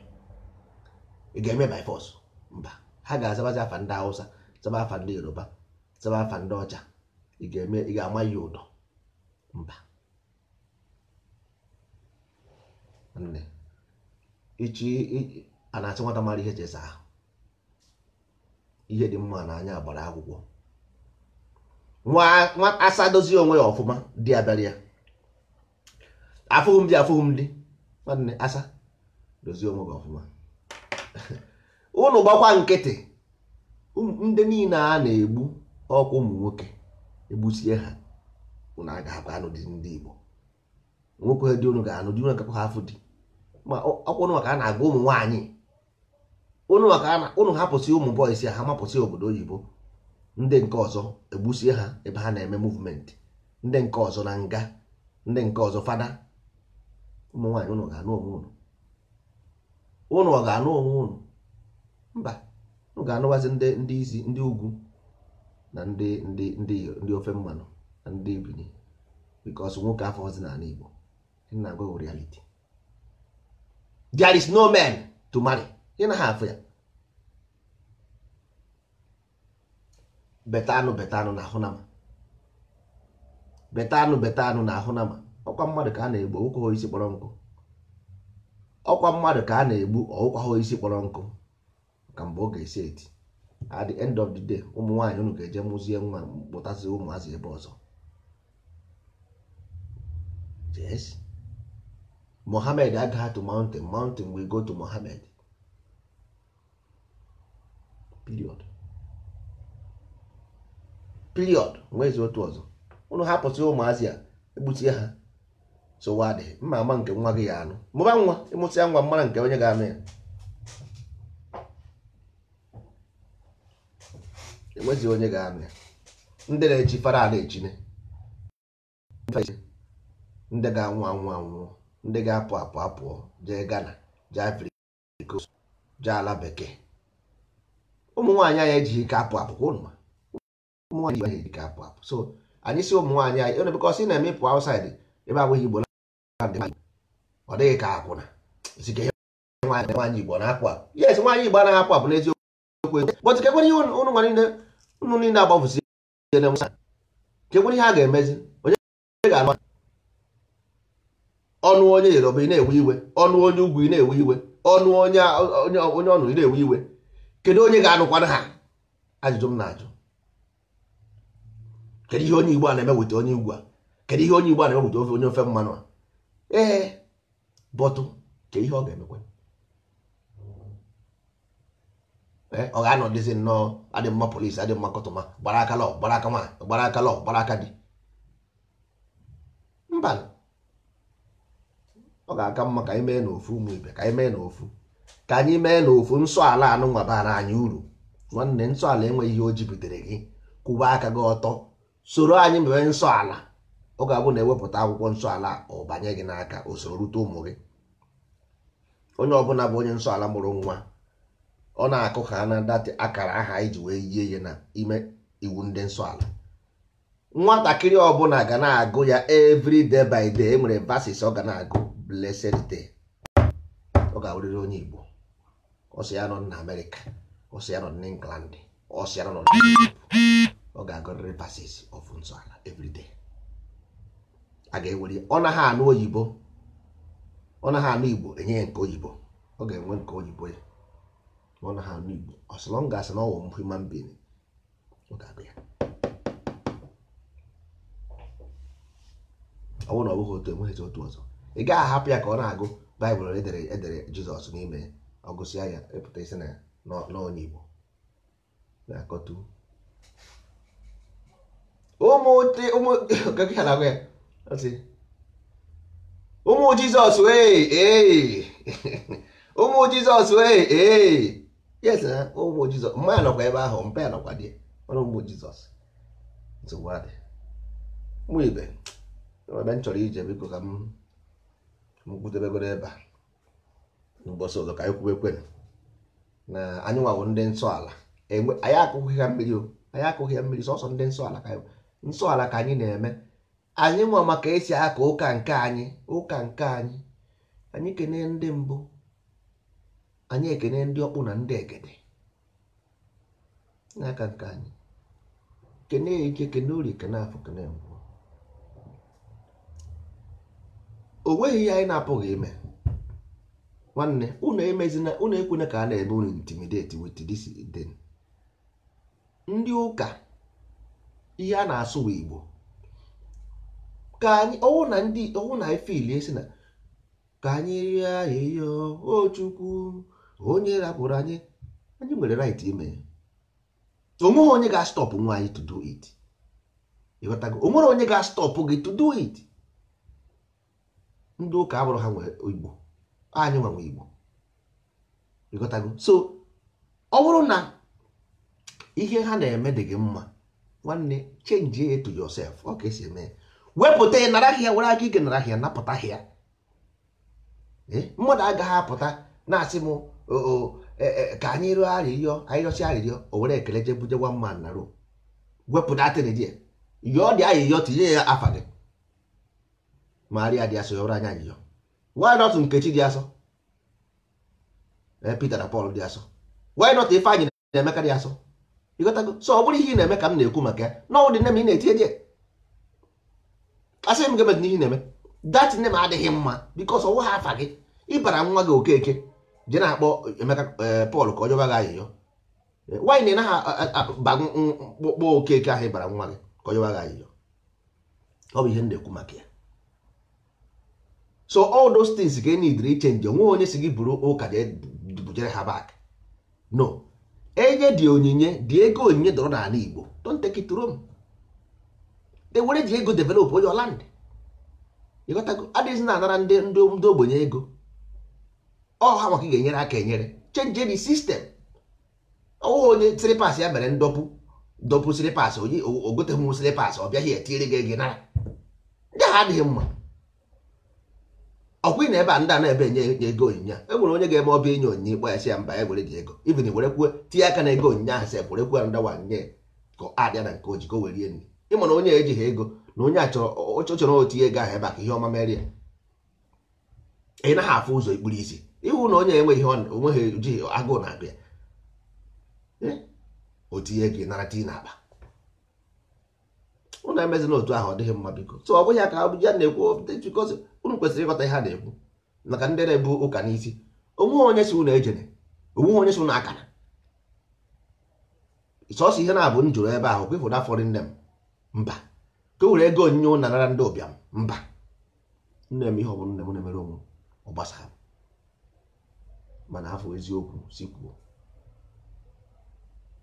Speaker 1: ị ga-eme by force? Mba, ha ga-azabazi afa ndị Hausa, zaba afa ndị Yoruba, zaba afa ndị ọcha. Ị ga-ama ya ụdọ? Mba. Nne ichi a na-asị nwata mara ihe chesa ahụ, ihe dị mma n'anya gbara akwụkwọ. Nwa asa dozie onwe ya ọfụma, dị abịara ya afụghị m dị nwanne asa dozie onwe gị ọfụma. Unu gbakwa nkịtị, ndị niile a na-egbu ọkwa ụmụ nwoke egbusie ha, unu aga-akwa anụ dị ndị Igbo. Nwoke dị unu ga-anụ dị unu agakwa ha afụ dị, ma ọkwa unu maka a na-agba ụmụ nwaanyị, unu hapụsị ụmụ bọyịs ha mapụsị obodo oyibo, ndị nke ọzọ egbusie ha ebe ha na-eme movement, ndị nke ọzọ na nga, ndị nke ọzọ fada. Ụmụ nwaanyị unu ga-anụ onwe unu ọ ga-anụ onwe unu? Mba, unu ga-anụwazi ndị isi ndị ugwu na ndị ofe mmanụ na ndị ebini, because nwoke afọ ọzọ n'ala Igbo na-agwa reality. There is no man to marry. Ị na ha afụ ya. Betanụ na ahụ nama, betanụ na ahụ nama. Ọkwa mmadụ ka a na-egbu, ọkwa isi kpọrọ nkụ. Ọkwa mmadụ ka a na-egbu, ọkwa isi kpọrọ nkụ ka mgbe ọ ga-esi eti. At the end of the day, ụmụ nwaanyị unu ga-eje mụzie nwa, kpụtasị ụmụazị ebe ọzọ. Yes, Mohammed agaghị to mountain will go to Mohammed. Period. Nwezi otu ọzọ. Unu hapụsị ụmụazị a egbutie ha, so wadị mma ama nke nwa gị ya anụ. Mụba nwa ịmụsịa nwa mara nke onye ga-anụ ya. Enwezi onye ga-anụ ya. Ndị na-echi fara na-echine, ndị ga-anwụ anwụ, ndị ga-apụ apụọ, jee Ghana, jee Africa, jee ala bekee. Ụmụ nwaanyị anyị ejighị ike apụ ụnụ ma ụmụ nwaanyị ejighị ike apụ. So anyị si ụmụ nwaanyị anyị ene bikọs ị na-eme ịpụ outside ebe abụghị Igbo ọ dịghị ka akwụna esike nwaanyị Igbo na-apụ apụ. Yes, nwaanyị Igbo anaghị apụ apụ n'eziokwu, but kekwere ihe ụnụ nwa niile unu niile agbafụsi kekwere ihe a ga-emezi. Onye ga-anụ ọnụ onye Yoruba ị na-ewe iwe, ọnụ onye ugwu ị na-ewe iwe, ọnụ onye ọnụ ị na-ewe iwe. Kedu onye ga-anụkwana ha? Ajụjụ m na-ajụ. Kedu ihe onye Igbo a na-eme weta onye ugwu a? Kedu ihe onye Igbo a na-eme weta onye ofe mmanụ a? Bọtụ ke ihe ọ ga-emekwa? Ọ ga-anọdịzi nnọọ adị mma polisi, adị mma kọtụma, gbara aka lọ, gbara aka nwaanyị, gbara aka lọ, gbara aka di. Mba, ọ ga-aka mma ka anyị mee n'ofu ụmụ ibe, ka anyị mee n'ofu, ka anyị mee n'ofu. Nsọ ala anụ nwa bara anyị uru nwanne. Nsọ ala enweghị ihe o jupụtara gị, kwụba aka gị ọtọ, soro anyị mewe nsọ ala. Ọ ga-abụ na ewepụta akwụkwọ nsọ ala ọ banye gị n'aka, o soro rute ụmụ gị. Onye ọbụla bụ onye nsọ ala mụrụ nwa, ọ na-akụ ha na datị akara aha iji wee yie ya na ime iwu ndị nsọ ala. Nwatakịrị ọbụla ga na-agụ ya every day by day. E nwere verses ọ ga na-agụ, blessed day. Ọ ga-awụrịrị onye Igbo. Ọ sị ya nọ na Amerịka, ọ sị ya nọ na England, ọ sị ya nọ na ọ ga-agụrịrị verses of nsọ ala every day. A ga-ewere ọ naghị anụ oyibo, ọ naghị anụ Igbo enye ya nke oyibo, ọ ga-enwe nke oyibo ya. Ọ naghị anụ Igbo, as long as na ọ wụ human being, ọ ga-agụ ya. Ọ bụrụ na ọ bụghị otu, enweghị otu ọzọ. Ị gaghị ahapụ ya ka ọ na-agụ Baịbụl edere Jizọs n'ime ọgụsịa ya epụta isi na n'onye Igbo na-akọtu ụmụ Jizọs ụmụ Jizọs yes na ụmụ Jizọs mma ya nọkwa ebe ahụ mpe ya nọkwa dị ọrụ ụmụ Jizọs nsogbu adị mụ ibe ebe m chọrọ ije biko ka m gwudebegoro ebe a n'ụbọchị ọzọ ka anyị kwuwe na anyị nwawo ndị nsọ ala anyị akụghị ha mmiri anyị akụghị ya mmiri sọsọ ndị nsọ ala ka anyị na-eme anyị nwa maka esi aka ụka nke anyị anyị kene ndị mbụ anyị ekene ndị ọkpụ na ndị egede n'aka nke anyị kene ike kene ori kene afọ kene mbụ o nweghị ihe anyị na-apụghị ime nwanne unu ekwena ka a na-eme unu intimidate with this thing. Ndị ụka ihe a na-asụ bụ Igbo ka anyị ọwụ na ifili esi na ka anyị rie ahịhịa o Chukwu onye rapụrụ anyị nwere right ime onweghị onye ga-stọpụ nwa anyị to do it. Ịghọtago onwere onye ga-stọpụ gị to do it. Ndị ụka abụrụ ha nwere Igbo anyị nwe Igbo. Ịghọtago so ọ bụrụ na ihe ha na-eme dị gị mma nwanne change it to yourself. Ọ ka esi eme wepụta ya nara ahịa were aka ike nara ahịa napụta ahịa. Mmadụ agaghị apụta na-asị m ka anyị rịọ arịrịọ anyị rịọsi arịrịọ o were ekele jebuje one man na ro wepụta atịrịdị yọọ dị ayịyọ tinye ya afa gị Maria dị asọ yọrọ anya ayịyọ why not Nkechi dị asọ Peter na Paul dị asọ why not Ifeanyị na Emeka dị asọ. Ịghọtago so ọ bụrụ ihe ị na-eme ka m na-ekwu maka ya na ọ dị nne m ị na-eti eje asị m gebe n'ihe na-eme that nne m adịghị mma because ọwụ ha afa gị ịbara nwa gị Okeke je na-akpọ Emeka Paul ka ọ jọba gị ayịyọ why na ha kpọ Okeke ahụ ịbara nwa gị ka ọ jọba gị ayịyọ. Ọ bụ ihe m na-ekwu maka ya. So all those things ka ị need change. Onwe onye si gị buru ụka bujere ha back no. Enye dị onyinye dị ego onyinye dọrọ n'ala Igbo don't take it to Rome. They were ji ego develop your land. Ịghọtago adịghị na-anara ndị ogbenye ego ọ ha maka ị ga-enyere aka enyere change the system. Ọwụ onye slippers ya mere ndọpụ slippers onye ogoteghị slippers ọ bịaghị etiri gị ego nara ndị ha adịghị mma. Ọkwa na ebe a ndị a na-ebe enye ego onyinye e nwere onye ga-eme ọbịa enye onyinye kpọ ya si ya mba ya were ji ego even were kwuo tinye aka na ego onyinye ahụ sef were kwuo ndawa nye ka adịa na nke oji ka o were ihe nri ịma na onye ejighị ego na onye a chọrọ otinye ego ahụ ebe a ka ihe ọma merie ị naghị afụ ụzọ ikpuru isi ịhụ na onye enweghị onweghị jighị agụụ na-agụ ya otinye ego nara tinye n'akpa ụnụ emezi n'otu ahụ ọ dịghị mma biko. So ọ bụghị ya ka Abuja na-ekwu because unu kwesịrị ịghọta ihe ha na-ekwu maka ndị na-ebu ụka n'isi onwe onye si unu ejene onwe onye si unu akara sọsọ ihe na-abụ m jụrụ ebe ahụ kwefụ na foreign name mba ka o were ego onyinye ụnụ nara ndị ụbịam mba nne m ihe ọ bụrụ nne m na-emere onwe ọ gbasara mana afọ eziokwu si kwuo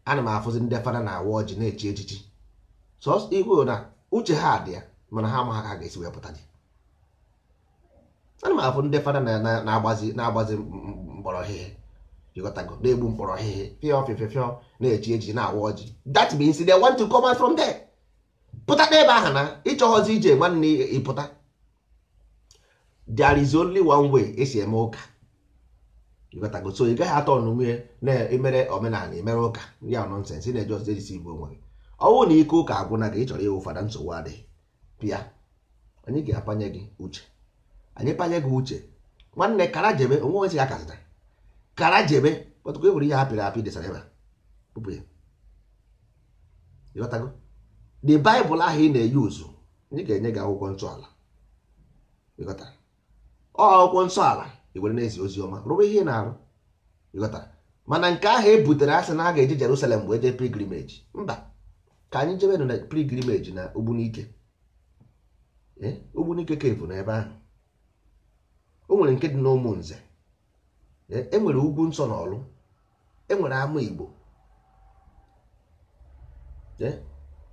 Speaker 1: ana m afụzi ndị fada na-awa ọjị na-echi echichi sọsọ igwe na uche ha dị ya mana ha amaghị ka ga-esi wepụta ji. Ana m afụ ndị fada na-agbazi mkpọrọ ọhịhị ịghọtago na-egbu mkpọrọ ọhịhị fịọ na-echi echichi na-awa ọjị that means they want to come out from there. Pụta n'ebe ahụ na ịchọghọzi ije nwanne ịpụta. There is only one way esi eme ụka ịghọtago so ị gaghị atọ ọnụnwe na-emere omenala emere ụka ndị a nọnsensị ị na-eje ọzọ ejisi igbo onwe gị. Ọ bụrụ na ike ụka agwụna gị ị chọrọ ịwụ fada nsogbu adịghị pịa anyị ga-apanye gị uche anyị panye gị uche nwanne kara jebe onwe onye si ya kasịta kara jebe kpọtụkwa ewere ihe apịrị apị desara ebe pụpụ ya ịghọtago the Bible ahụ ị na-eyi uzu anyị ga-enye gị akwụkwọ nsọala ịghọtara akwụkwọ nsọala i were na-ezi ozi ọma rụba ihe ị na-arụ ịghọtara mana nke ahụ e butere asị na a ga-eje Jerusalem wee jee pilgrimage mba ka anyị jebe na pilgrimage na Ogbunike Ogbunike kevu na ebe ahụ o nwere nke dị n'Ụmụnze enwere ugwu nsọ na ọlụ, enwere ama Igbo.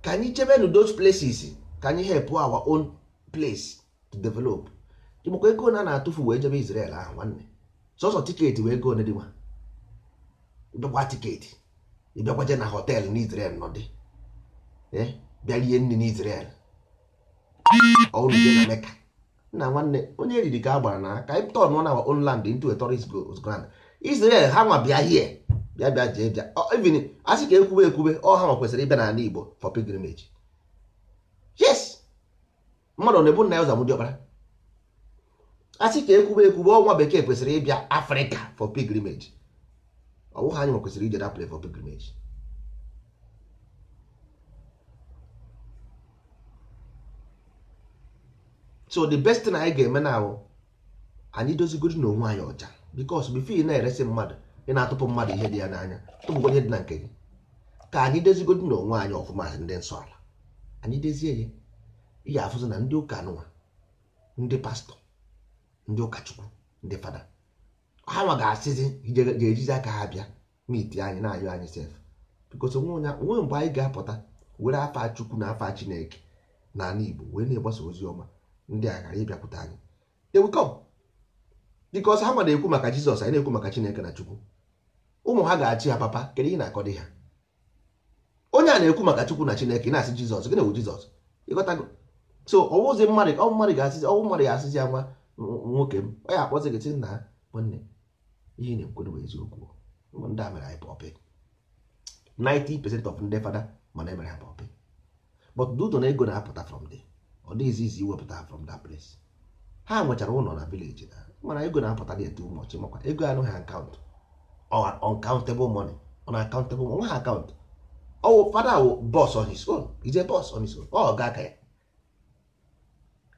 Speaker 1: Ka anyị chebe na those places, ka anyị help our own place to develop. Ịmakwa ego na-atụfu wee jebe Israel ahụ nwanne, sọsọ tiketi wee ego dị nwa, ịbịakwa tiketi, ịbịakwa je na họtel n'Israel nọdị, bịa rie nri n'Israel, ọrụ je na Mecca. Nna nwanne, onye eriri ka a gbara na ka anyị turn our own land into a tourist ground. Israel ha nwa bịa here, bịa jee bịa, even asị ka ekwube ha nwa kwesịrị ịbịa n'ala Igbo for pilgrimage. Yes, mmadụ na-ebu nna ya ụzọ amụdị ọkpara. Asị ka ekwube ọnwa bekee kwesịrị ịbịa Africa for pilgrimage. Ọ bụghị anyị nwa kwesịrị ije that place for pilgrimage. So the best thing anyị ga-eme na anyị dozigodi n'onwe anyị ọcha, because before ị na-eresi mmadụ, ị na-atụpụ mmadụ ihe dị ya n'anya, tụpụkwa ihe dị na nke gị. Ka anyị dozigodi n'onwe anyị ọfụma, ndị nsọ ala anyị dezie ya, ihe afụzụ na ndị ụka anụnwa, ndị pastọ, ndị ụkọchukwu, ndị fada, ha nwa ga-asịzi ga-ejizi aka ha bịa miti anyị na-ayọ anyị sef, because onwe mgbe anyị ga-apụta were afa Chukwu na afa Chineke n'ala Igbo wee na-egbasa ozi ọma, ndị a gara ịbịakwute anyị, they will come, because ha na-ekwu maka Jizọs, anyị na-ekwu maka Chineke na Chukwu. Ụmụ ha ga-achị ha papa, kedu ihe na-akọdị ha? Onye a na-ekwu maka Chukwu na Chineke na-asị Jizọs, gịnị bụ Jizọs? Ịghọtago? So ọwụzi mmadụ ga-asịzi ya nwa nwoke m, ọ ya akpọzi gị sị na nwanne ihe na-ekwedo bụ eziokwu, ndị a mere anyị pọpị. 90% of ndị fada mana emere ha pọpị, but duto na ego na-apụta from there, ọ dịghịzi izi iwepụta from that place. Ha nwechara ụlọ na village na mana ego na-apụta dị etu ụmọchị, makwa ego anụghị account, uncountable money, unaccountable money, nwa ha account. Oh, father will boss on his own. He's a boss on his own. Oh, Gakaya.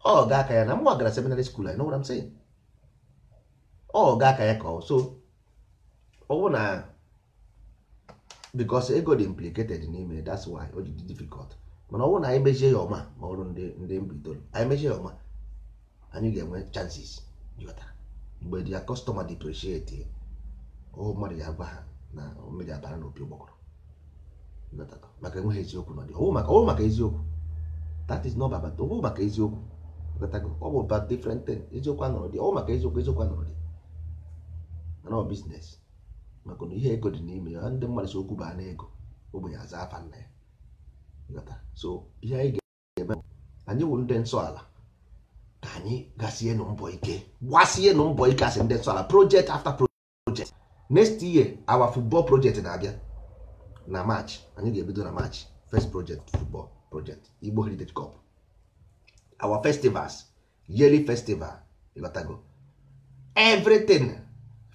Speaker 1: Oh, Gakaya. I'm not going seminary school. I know what I'm saying. Oh, Gakaya call. So, na because ego dị implicated in him, that's why it is difficult. Mana na anyị mechie ya ọma, ma ọrụ ndị mbitolu, anyị mechie ya ọma, anyị ga-enwe chances. Mgbe dia customer depreciate, mmadụ ya agwa ha na mmiri abara n'opi ụgbọgọrọ. Maka enweghị eziokwu nọ dị, ọwụ maka eziokwu, that is not about ọwụ maka eziokwu, ọ bụ about different thing. Eziokwu anọrọ dị, ọwụ maka eziokwu anọrọ dị, mana ọ business, maka na ihe ego dị n'ime ya, ndị mmadụ si okwu baa n'ego, ogbenye aza afa nna ya. So ihe anyị ga-eme, anyị wụ ndị nsọ ala, ka anyị gasie nụ mbọ ike, gbasie nụ mbọ ike asị ndị nsọ ala, project after project. Next year our football project na-abịa na March, anyị ga-ebido na March. First project, football project, Igbo Heritage Cup. Our festivals, yearly festival, ịghọtago, everything,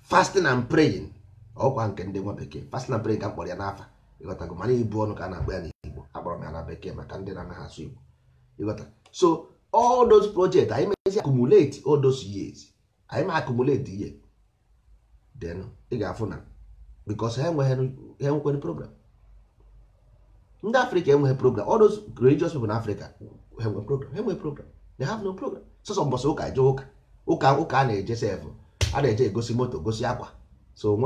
Speaker 1: fasting and praying, ọkwa nke ndị nwa bekee, fasting and praying ka mkpọrọ ya n'afa, ịghọtago, mana ibu ọnụ ka a na-akpọ ya n'Igbo, akpọrọ m ya na bekee maka ndị na-anaghị asụ Igbo, ịghọta. So all those projects, anyị mezi accumulate all those years, anyị ma accumulate year, then ị ga-afụ na because ha enweghị program. Ndị Africa enweghị program. All those religious people in Africa have a program. They have no program. So mbọsị ụka eje ụka a na-eje sef, a na-eje egosi moto, gosi akwa. So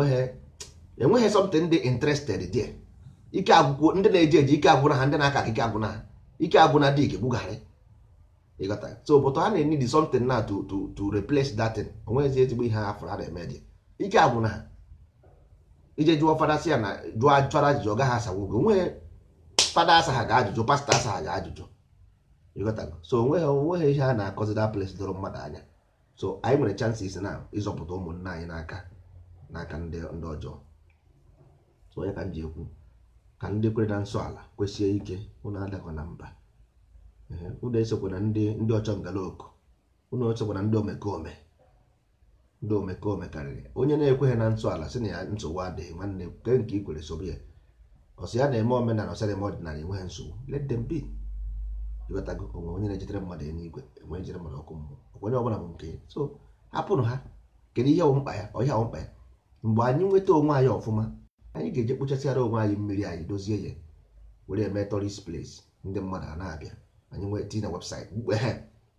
Speaker 1: enweghị something dị interested there. Ike agwụkwọ ndị na-eje ike agwụna ha, ndị na-aka ike agwụna ha, ike agwụna dị ike gbugharị. So but ha na-need something now to replace that thing. Onweghịzi ezigbo ihe afọ ha na-eme dị. Ike agwụna ha. Ije jụọ fada si ya na jụọ achọrọ ajụjụ, ọ gaghị asawogo. Onweghị fada asa ha ga-ajụjụ, pastọ asa ha ga-ajụjụ. So onweghị ihe a na-akọzi that place doro mmadụ anya. So anyị nwere chances na ịzọpụta ụmụnne anyị n'aka ndị ọjọọ. So onye ka m ji ekwu, ka ndị kwere na nsọ ala kwesie ike, unu adakwa na mba, unu esokwa na ndị ọchọ ngalaoku, unu esokwa na ndị omekome karịrị. Onye na-ekweghị na nsọ ala sị na ya nsogbu adịghị, nwanne nke ikwere sobe ya, ọsị ya na-eme omenala, ọsị na-eme ọdịnala, enweghị nsogbu, let them be. Ịghọtago, onwe onye na-ejetere mmadụ eluigwe, enwe ejere mmadụ ọkụ mmụọ, onye ọbụla bụ nke. So hapụnụ ha, kedu ihe bụ mkpa ya? Ọhịa bụ mkpa ya. Mgbe anyị nweta onwe anyị ọfụma, anyị ga-eje kpochasịara onwe anyị mmiri anyị, dozie ya, were eme tourist place, ndị mmadụ a na-abịa, anyị nwee tii na website.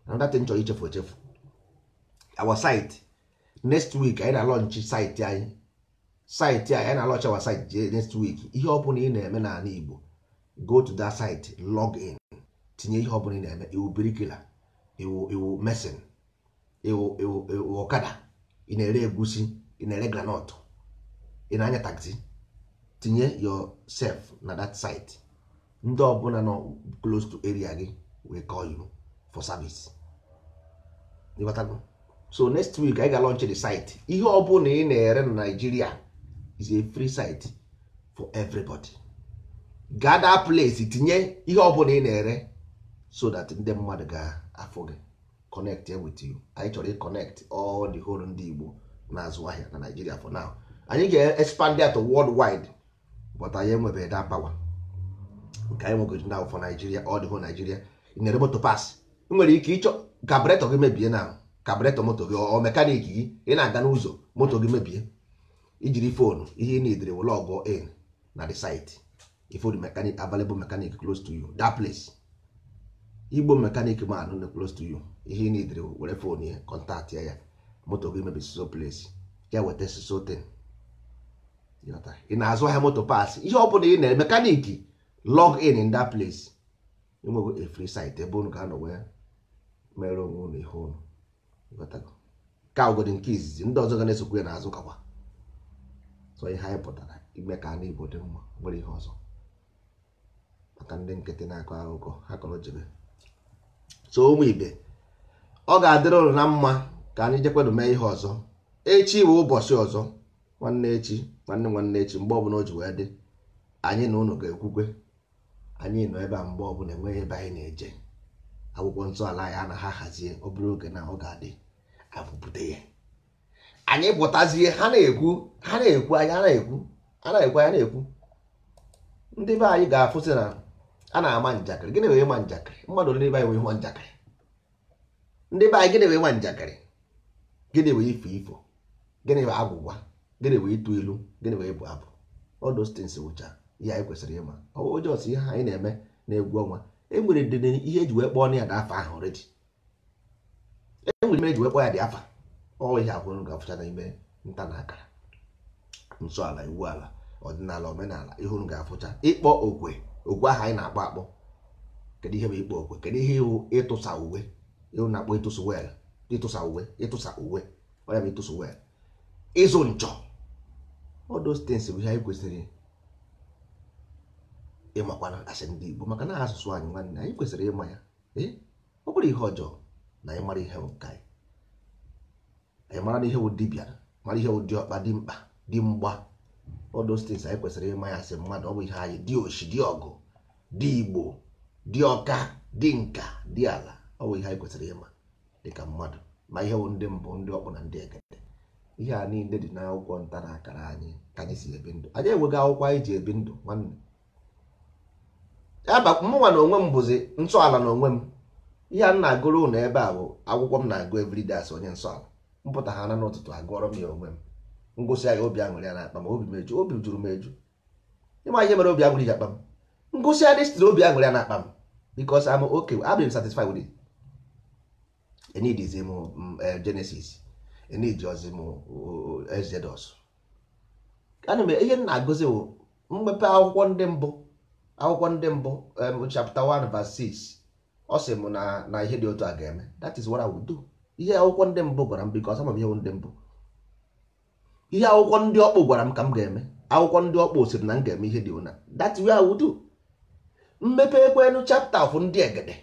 Speaker 1: Another thing chọrọ ichefu, our site next week anyị na-alọnchi site anyị na-alọnchi our site next week. Ihe ọbụla ị na-eme n'ala Igbo, go to that site, log in, tinye ihe ọbụla ị na-eme. Iwu birikila, iwu mesin, iwu ọkada, ị na-ere egusi, ị na-ere granọtụ, ị na-anya taxi, tinye yourself na that site. Ndị ọbụla nọ close to area gị will call you for service. So next week I ga launch the site. Ihe ọbụla ị na-ere na Nigeria is a free site for everybody. Gather place, tinye ihe ọbụla ị na-ere so that ndị mmadụ ga-afọ gị, connect with you. Anyị chọrọ connect all the whole ndị Igbo na-azụ ahịa na Nigeria for now. Anyị ga-expand that to worldwide, but anyị enwebeghị that power. Nke anyị nwegoro now for Nigeria, all the whole Nigeria. Ị na-ere moto pass, ị nwere ike ịchọ carburetor gị mebie na carburetor moto gị, ọ mekanik gị, ị na-aga n'ụzọ moto gị mebie, ijiri fonu ihe ị na-edere wụlọ ọgọ in na the site. If the mechanic available mechanic close to you, that place, Igbo mechanic man no close to you, ihe ị na-edere were fonu ya contact ya moto gị mebie so place ya weta so ten. Ị na-azụ ahịa moto pass, ihe ọ bụla ị na mechanic, log in that place. You nwego a free site ebe unu ga-anọ wee mere onwe unu ihe unu. Ka ugodin keys ndị ọzọ ga na-esokwu ya n'azụ kakwa. So ihe anyị pụtara ime ka ana Igbo dị mma, nwere ihe ọzọ maka ndị nkịtị na-akọ akụkọ ha kọrọ jebe. So ụmụ ibe, ọ ga-adịrị unu na mma ka anyị jekwedu mee ihe ọzọ. Echi bụ ụbọchị ọzọ, nwanne echi, nwanne echi, mgbe ọbụla o ji wee dị, anyị na unu ga-ekwukwe. Anyị nọ ebe a mgbe ọbụla enweghị ebe anyị na-eje. Akwụkwọ nsọ ala anyị anaghị ahazie, ọ bụrụ oge na ọ ga-adị abụpụta ya. Anyị pụtazie, ha na-ekwu anyị na-ekwu. Ndị be anyị ga-afụsị na a na-ama njakịrị. Gịnị wee ma njakịrị? Mmadụ ole ebe anyị wee nwa njakịrị? Ndị be anyị gịnị wee nwa njakịrị? Gịnị wee ifo? Gịnị wee agwụgwa? Gịnị wee ịtụ ilu? Gịnị wee bụ abụ? All those things wụcha ihe anyị kwesịrị ịma. Ọ jọs ihe anyị na-eme na-egwu ọnwa. Enwere dị ihe eji wee kpọọ ya dị afa ahụ already. Enwere eji wee kpọọ ya dị afa. Ọ ihe abụrụ ga-afụcha n'ime nta na akara. Nsọ ala, iwu ala, ọdịnala, omenala, ihe unu ga-afụcha. Ịkpọ okwe ahụ anyị na-akpọ akpọ. Kedu ihe bụ ịkpọ okwe? Kedu ihe iwu ịtụsa uwe? Iwu na-akpọ ịtụsa uwe. Ọ ya bụ ịtụsa uwe. Ịzụ nchọ. All those things bụ ihe anyị kwesịrị ịmakwana asị ndị Igbo, maka na asụsụ anyị nwanne anyị kwesịrị ịma ya. Ọ bụrụ ihe ọjọọ na anyị mara ihe nke anyị mara na ihe wụ dibịa, mara ihe wụ diọkpa, dị mkpa, dị mgba. All those things anyị kwesịrị ịma ya asị mmadụ. Ọ bụ ihe anyị dị oshi, dị ọgụ, dị Igbo, dị ọka, dị nka, dị ala. Ọ bụ ihe anyị kwesịrị ịma dịka mmadụ, ma ihe wụ ndị mbụ, ndị ọkpụ na ndị egede. Ihe a niile dị n'akwụkwọ nta na akara anyị ka anyị si ebi ndụ. Anyị enweghị akwụkwọ anyị ji ebi ndụ nwanne. Mụnwa na onwe m bụzi nsọala na onwe m. Ihe a na-agụrụ ụnụ ebe a bụ akwụkwọ m na-agụ everyday as onye nsọala. Mpụta ha na n'ụtụtụ agụọrọ m ya onwe m. Ngụsị ya obi aṅụrị ya na-akpa m, obi juru m eju. Ịma ihe mere obi aṅụrị ya akpa m. Ngụsị ya dịstiri obi aṅụrị ya na-akpa m, because I'm okay, I'm satisfied with it. I need is Genesis, I need just Exodus. Ana m ihe na-agụzi bụ mmepe akwụkwọ ndị mbụ chapter 1 verse 6. Ọ sị m na ihe dị otu a ga-eme. That is what I will do. Ihe akwụkwọ ndị mbụ gwara m, because ama m ihe ndị mbụ. Ihe akwụkwọ ndị ọkpụ gwara m ka m ga-eme. Akwụkwọ ndị ọkpụ sịrị na m ga-eme ihe dị ụna. That is what I will do. Mmepe ekwenu chapter of ndị egede.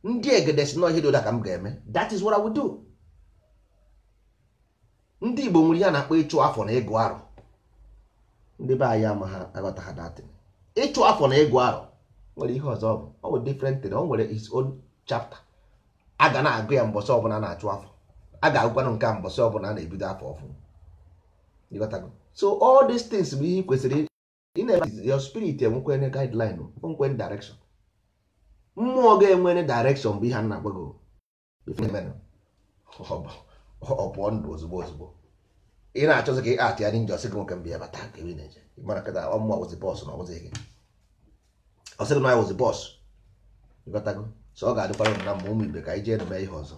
Speaker 1: Ndị egede si na ihe dị ụda ka m ga-eme. That is what I will do. Ndị Igbo nwere ya na-akpọ ịchụ afọ na ịgụ arọ. Ndị be anyị ama ha aghọta ha datin. Ịchụ afọ na ịgụ arọ nwere ihe ọzọ bụ. Ọ bụ different thing. Ọ nwere his own chapter. A ga na-agụ ya mbọsị ọbụla a na-achụ afọ. A ga-agụkwanụ nke a mbọsị ọbụla a na-ebido afọ ọfụ. So all these things bụ ihe kwesịrị your spirit enwekwe guideline, nkwe direction. Mmụọ ga-enwe direction bụ ihe a na-agwago. Ọ pụọ ndụ ozugbo. Ị na-achọzi ka ị atị ya n'injọ sị gị nwoke mbịa bata ka ị na-eje. Ị mara kịta ọmụma wụzi bọs na ọbụzi gị. Ọ sị gị na ya wụzi bọs. So ọ ga-adịkwara na mma ụmụ ibe ka anyị jee mee ihe ọzọ.